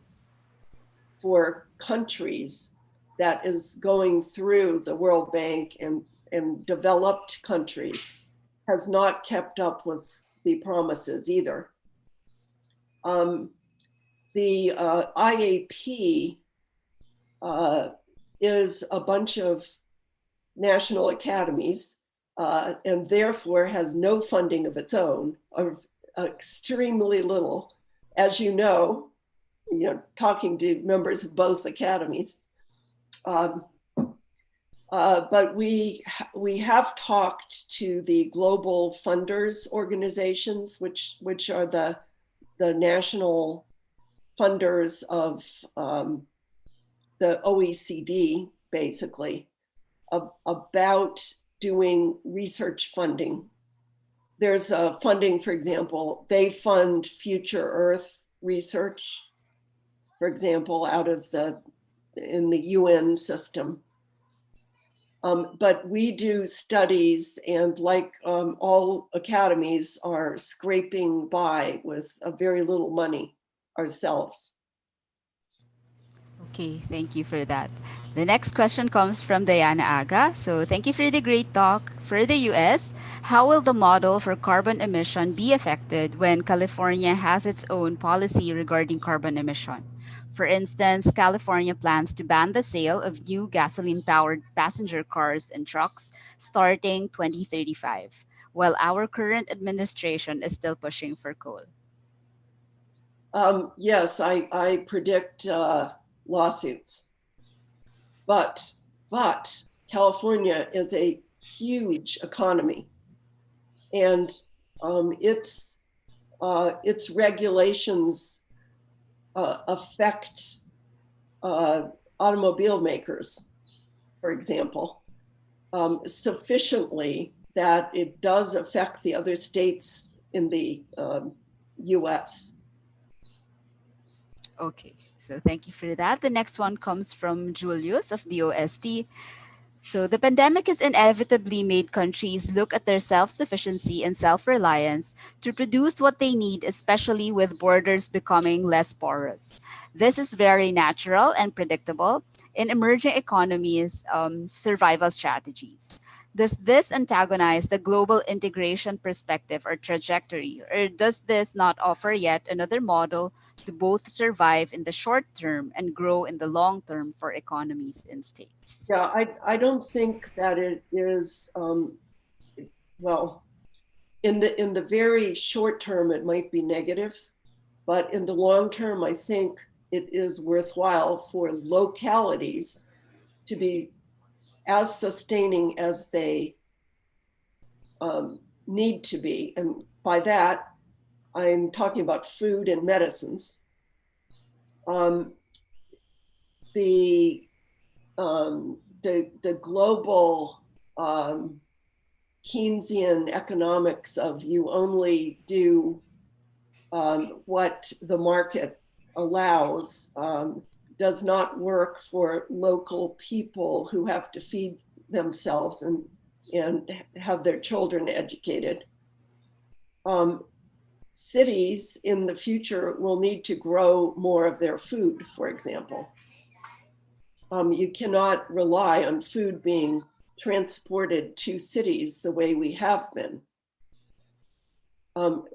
C: for countries that is going through the World Bank and developed countries has not kept up with the promises either. The IAP is a bunch of national academies and therefore has no funding of its own, or extremely little. As you know, talking to members of both academies. But we have talked to the global funders organizations, which are the national funders of the OECD, basically, about doing research funding. There's funding, for example, they fund future Earth research, for example, in the UN system. But we do studies, and like all academies are scraping by with a very little money ourselves.
A: Okay, thank you for that. The next question comes from Diana Aga. So, thank you for the great talk. For the US, how will the model for carbon emission be affected when California has its own policy regarding carbon emission? For instance, California plans to ban the sale of new gasoline powered passenger cars and trucks starting 2035, while our current administration is still pushing for coal.
C: Yes, I predict lawsuits. But California is a huge economy, and its regulations affect automobile makers, for example, sufficiently that it does affect the other states in the US.
A: Okay, so thank you for that. The next one comes from Julius of the OST. So the pandemic has inevitably made countries look at their self-sufficiency and self-reliance to produce what they need, especially with borders becoming less porous. This is very natural and predictable in emerging economies' survival strategies. Does this antagonize the global integration perspective or trajectory, or does this not offer yet another model to both survive in the short term and grow in the long term for economies and states?
C: Yeah, I don't think that it is, well, in the very short term, it might be negative, but in the long term, I think it is worthwhile for localities to be as sustaining as they need to be. And by that, I'm talking about food and medicines. The global Keynesian economics of you only do what the market allows does not work for local people who have to feed themselves and have their children educated. Cities in the future will need to grow more of their food, for example. You cannot rely on food being transported to cities the way we have been.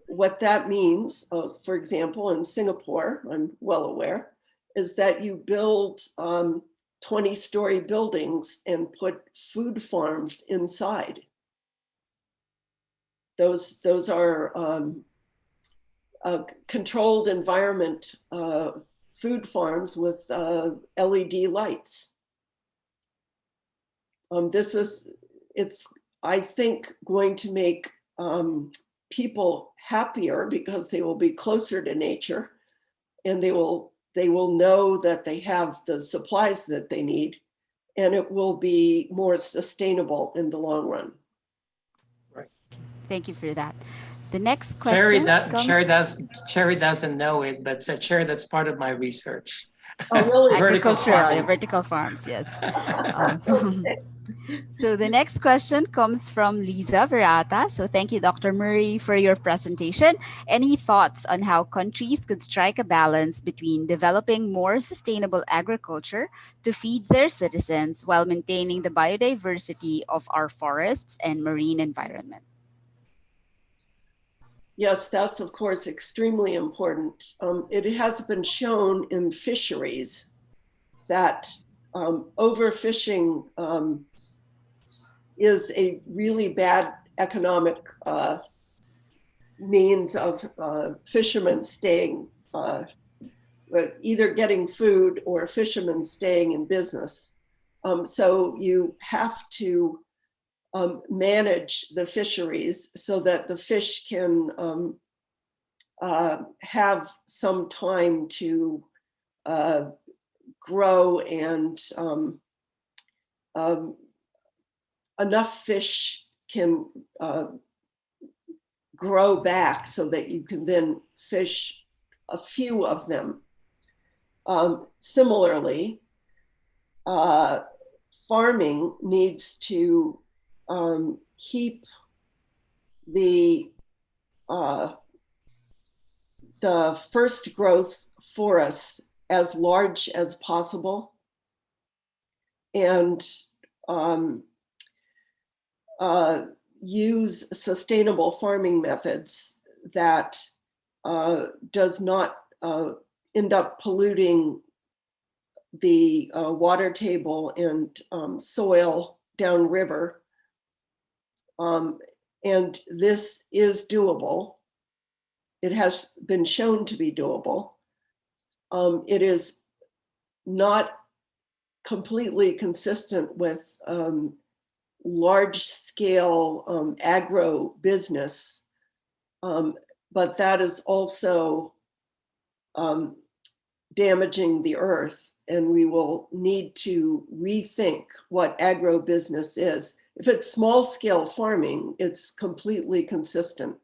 C: What that means, for example, in Singapore, I'm well aware, is that you build 20-story buildings and put food farms inside. Those are a controlled environment food farms with LED lights. It's, I think, going to make people happier because they will be closer to nature, and they will know that they have the supplies that they need, and it will be more sustainable in the long run.
D: Right.
A: Thank you for that. The next question comes...
D: Cherry doesn't know it, but Cherry, that's part of my research.
C: Oh, really?
A: Agricultural, vertical farms, yes. So the next question comes from Lisa Verata. So thank you, Dr. Murray, for your presentation. Any thoughts on how countries could strike a balance between developing more sustainable agriculture to feed their citizens while maintaining the biodiversity of our forests and marine environment?
C: Yes, that's of course extremely important. It has been shown in fisheries that overfishing is a really bad economic means of fishermen staying, either getting food or fishermen staying in business. So you have to manage the fisheries so that the fish can have some time to grow and um, enough fish can grow back so that you can then fish a few of them. Similarly, farming needs to keep the uh, the first growth forests as large as possible, and um, use sustainable farming methods that does not end up polluting the water table and soil downriver. And this is doable. It has been shown to be doable. It is not completely consistent with large scale agro business, but that is also damaging the earth, and we will need to rethink what agro business is. If it's small scale farming, it's completely consistent.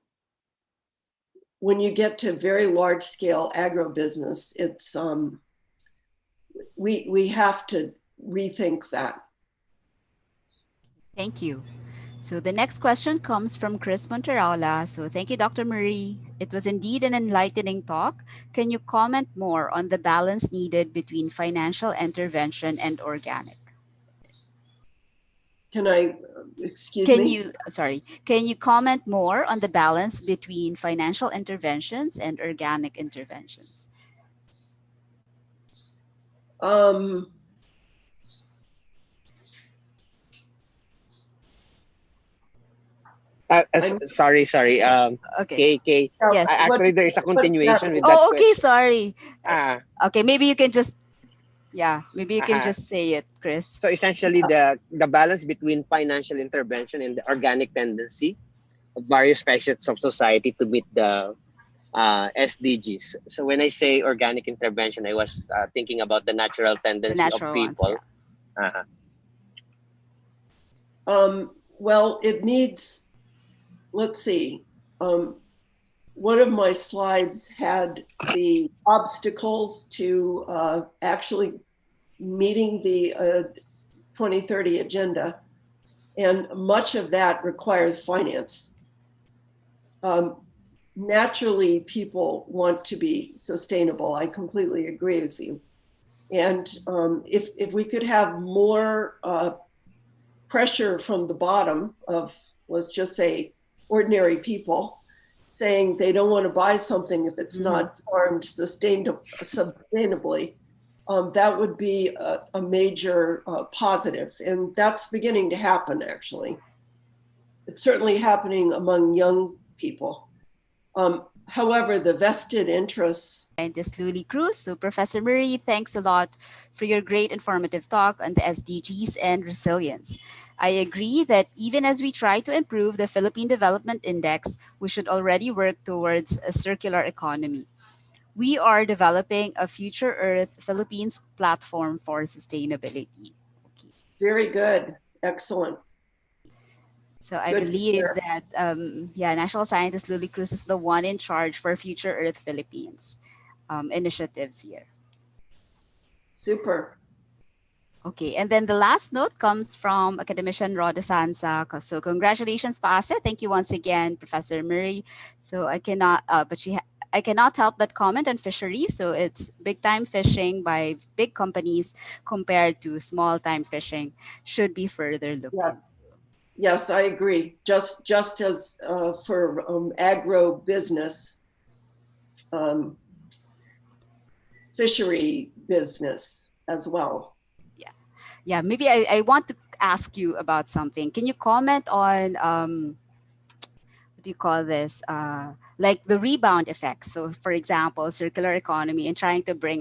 C: When you get to very large scale agro business, it's we have to rethink that.
A: Thank you. So the next question comes from Chris Monterola. So thank you, Dr. Marie. It was indeed an enlightening talk. Can you comment more on the balance needed between financial intervention and organic?
C: Can I, excuse
A: Can
C: me?
A: you, I'm sorry, can you comment more on the balance between financial interventions and organic interventions?
C: Um, I'm,
G: Sorry.
A: Okay.
G: K.
A: Yes.
C: what,
G: Actually, there is a
C: what's
G: continuation with
C: happening?
G: that
A: Oh, okay.
G: question.
A: Sorry.
G: Ah,
A: Okay. Maybe you can just, yeah, maybe you can
G: aha.
A: just say it, Chris.
G: So essentially, the balance between financial intervention and the organic tendency of various facets of society to meet the SDGs. So when I say organic intervention, I was thinking about the natural
A: The
G: tendency of
A: natural ones. Yeah.
G: people. Uh,
C: Well, it needs, let's see. One of my slides had the obstacles to actually meeting the 2030 agenda, and much of that requires finance. Naturally, people want to be sustainable. I completely agree with you. And if we could have more pressure from the bottom of, let's just say, ordinary people saying they don't want to buy something if it's not farmed sustainably, that would be a major positive. And that's beginning to happen, actually. It's certainly happening among young people. However, the vested interests.
A: Scientist Luli Cruz. So, Professor Murray, thanks a lot for your great informative talk on the SDGs and resilience. I agree that even as we try to improve the Philippine Development Index, we should already work towards a circular economy. We are developing a Future Earth Philippines platform for sustainability. Okay.
C: Very good. Excellent.
A: So I
C: Good to
A: believe
C: hear.
A: that, yeah, National Scientist Lily Cruz is the one in charge for Future Earth Philippines initiatives here.
C: Super.
A: Okay, and then the last note comes from academician Rhoda Sansa. So congratulations, Paase. Thank you once again, Professor Murray. So I cannot help but comment on fisheries. So it's big time fishing by big companies compared to small time fishing should be further looked
C: Yes,
A: into.
C: yes, I agree. Just as for agro business, um, fishery business as well.
A: Yeah, yeah. Maybe I want to ask you about something. Can you comment on what do you call this like the rebound effects, so for example circular economy and trying to bring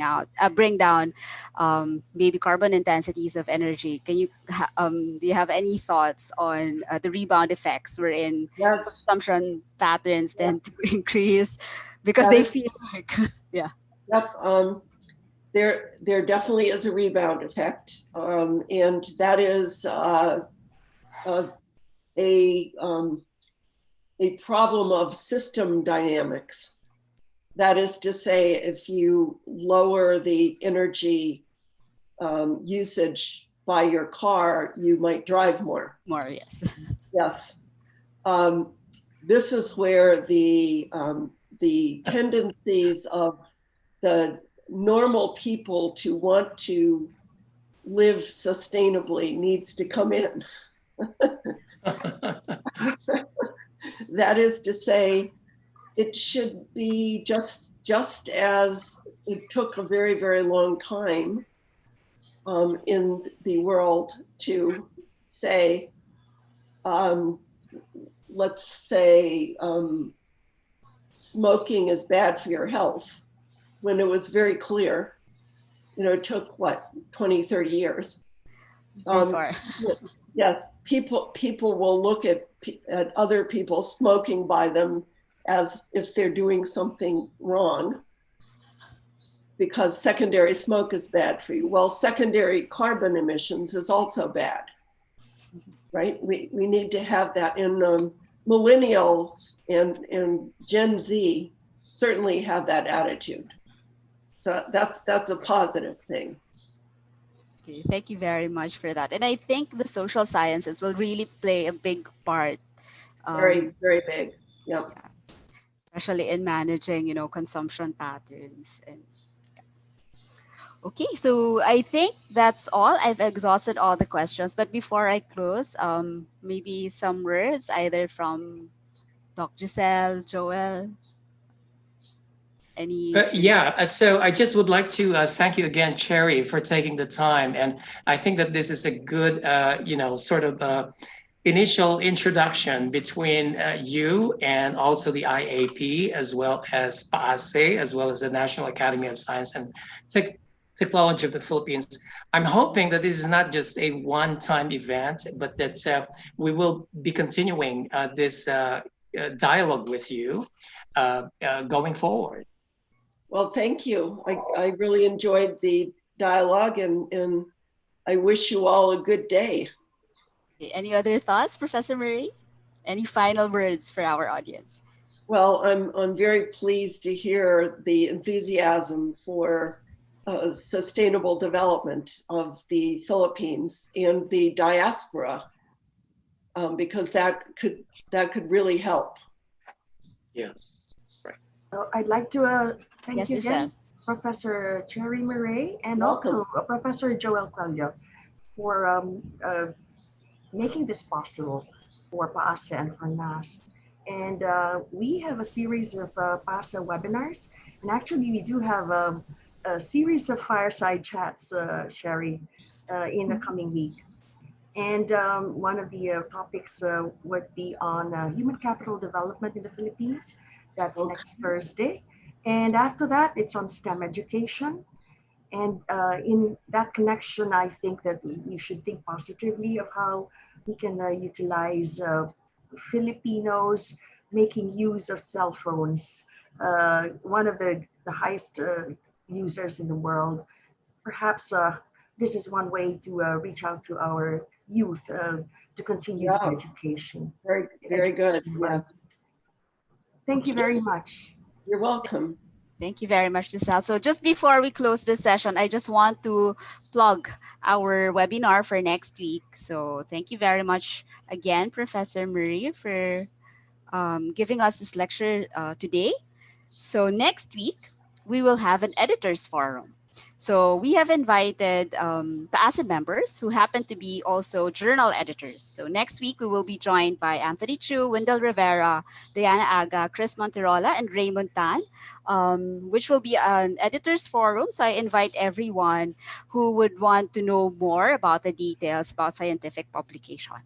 A: down maybe carbon intensities of energy. Do you have any thoughts on the rebound effects wherein
C: Yes,
A: consumption patterns
C: yes,
A: tend to increase because
C: that
A: they
C: is,
A: feel like yeah.
C: yep. There definitely is a rebound effect, and that is uh, a a problem of system dynamics. That is to say, if you lower the energy usage by your car, you might drive more.
A: More, yes.
C: Yes. Um, this is where the tendencies of the normal people to want to live sustainably needs to come in. That is to say, it should be just as it took a very, very long time in the world to say, um, let's say, smoking is bad for your health, when it was very clear. It took what, 20, 30 years. Um,
A: Before.
C: yes, people will look at other people smoking by them as if they're doing something wrong because secondary smoke is bad for you. Well, secondary carbon emissions is also bad, right? We need to have that in millennials and Gen Z certainly have that attitude. So that's a positive thing.
A: Okay, thank you very much for that, and I think the social sciences will really play a big part,
C: Very,
A: um,
C: very big. Yep.
A: yeah, especially in managing consumption patterns. And okay, so I think that's all. I've exhausted all the questions, but before I close, maybe some words either from Doc Giselle, Joel, any
D: Yeah, so I just would like to thank you again, Cherry, for taking the time. And I think that this is a good, sort of initial introduction between you and also the IAP, as well as PAASE, as well as the National Academy of Science and Technology of the Philippines. I'm hoping that this is not just a one-time event, but that we will be continuing this dialogue with you going forward.
C: Well, thank you. I really enjoyed the dialogue and I wish you all a good day.
A: any other thoughts, Professor Murray? Any final words for our audience?
C: Well, I'm very pleased to hear the enthusiasm for sustainable development of the Philippines and the diaspora, because that could really help.
D: Yes. Right.
B: I'd like to thank
A: Yes,
B: you again,
A: Giselle.
B: Professor Cherry Murray, and
C: Welcome.
B: also Professor Joel Clallo for making this possible for PAASE and for NAS. And we have a series of PAASE webinars. And actually, we do have a series of fireside chats, Sherry, in the coming weeks. And one of the topics would be on human capital development in the Philippines. That's
C: Okay.
B: next Thursday. And after that, it's on STEM education. And in that connection, I think that we should think positively of how we can utilize Filipinos making use of cell phones. One of the highest users in the world. Perhaps this is one way to reach out to our youth to continue the
C: Yeah,
B: education.
C: very, very good.
B: Education,
C: Yes,
B: right. Thank you
A: Okay.
B: very much.
C: you're welcome.
A: Thank you very much, Giselle. So just before we close this session, I just want to plug our webinar for next week. So thank you very much again, Professor Murray, for giving us this lecture today. So next week, we will have an editors forum. So we have invited PAASE members who happen to be also journal editors. So next week, we will be joined by Anthony Chu, Wendell Rivera, Diana Aga, Chris Monterola, and Raymond Tan, which will be an editors forum. So I invite everyone who would want to know more about the details about scientific publication.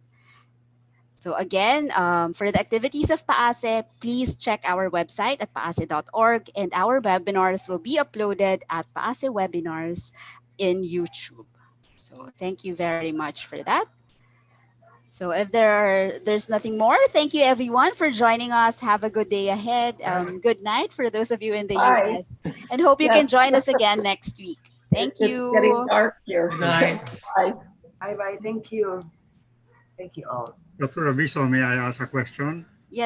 A: So again, for the activities of PAASE, please check our website at paase.org, and our webinars will be uploaded at PAASE Webinars in YouTube. So thank you very much for that. So if there's nothing more, thank you everyone for joining us. Have a good day ahead. Good night for those of you in the
B: Bye.
A: US, and hope you can
C: Yes,
A: join us again next week. Thank
C: it's getting
A: you.
C: dark here.
D: Good night.
C: Bye.
B: Bye bye. Thank you. Thank you all.
F: Dr. Abiso, may I ask a question?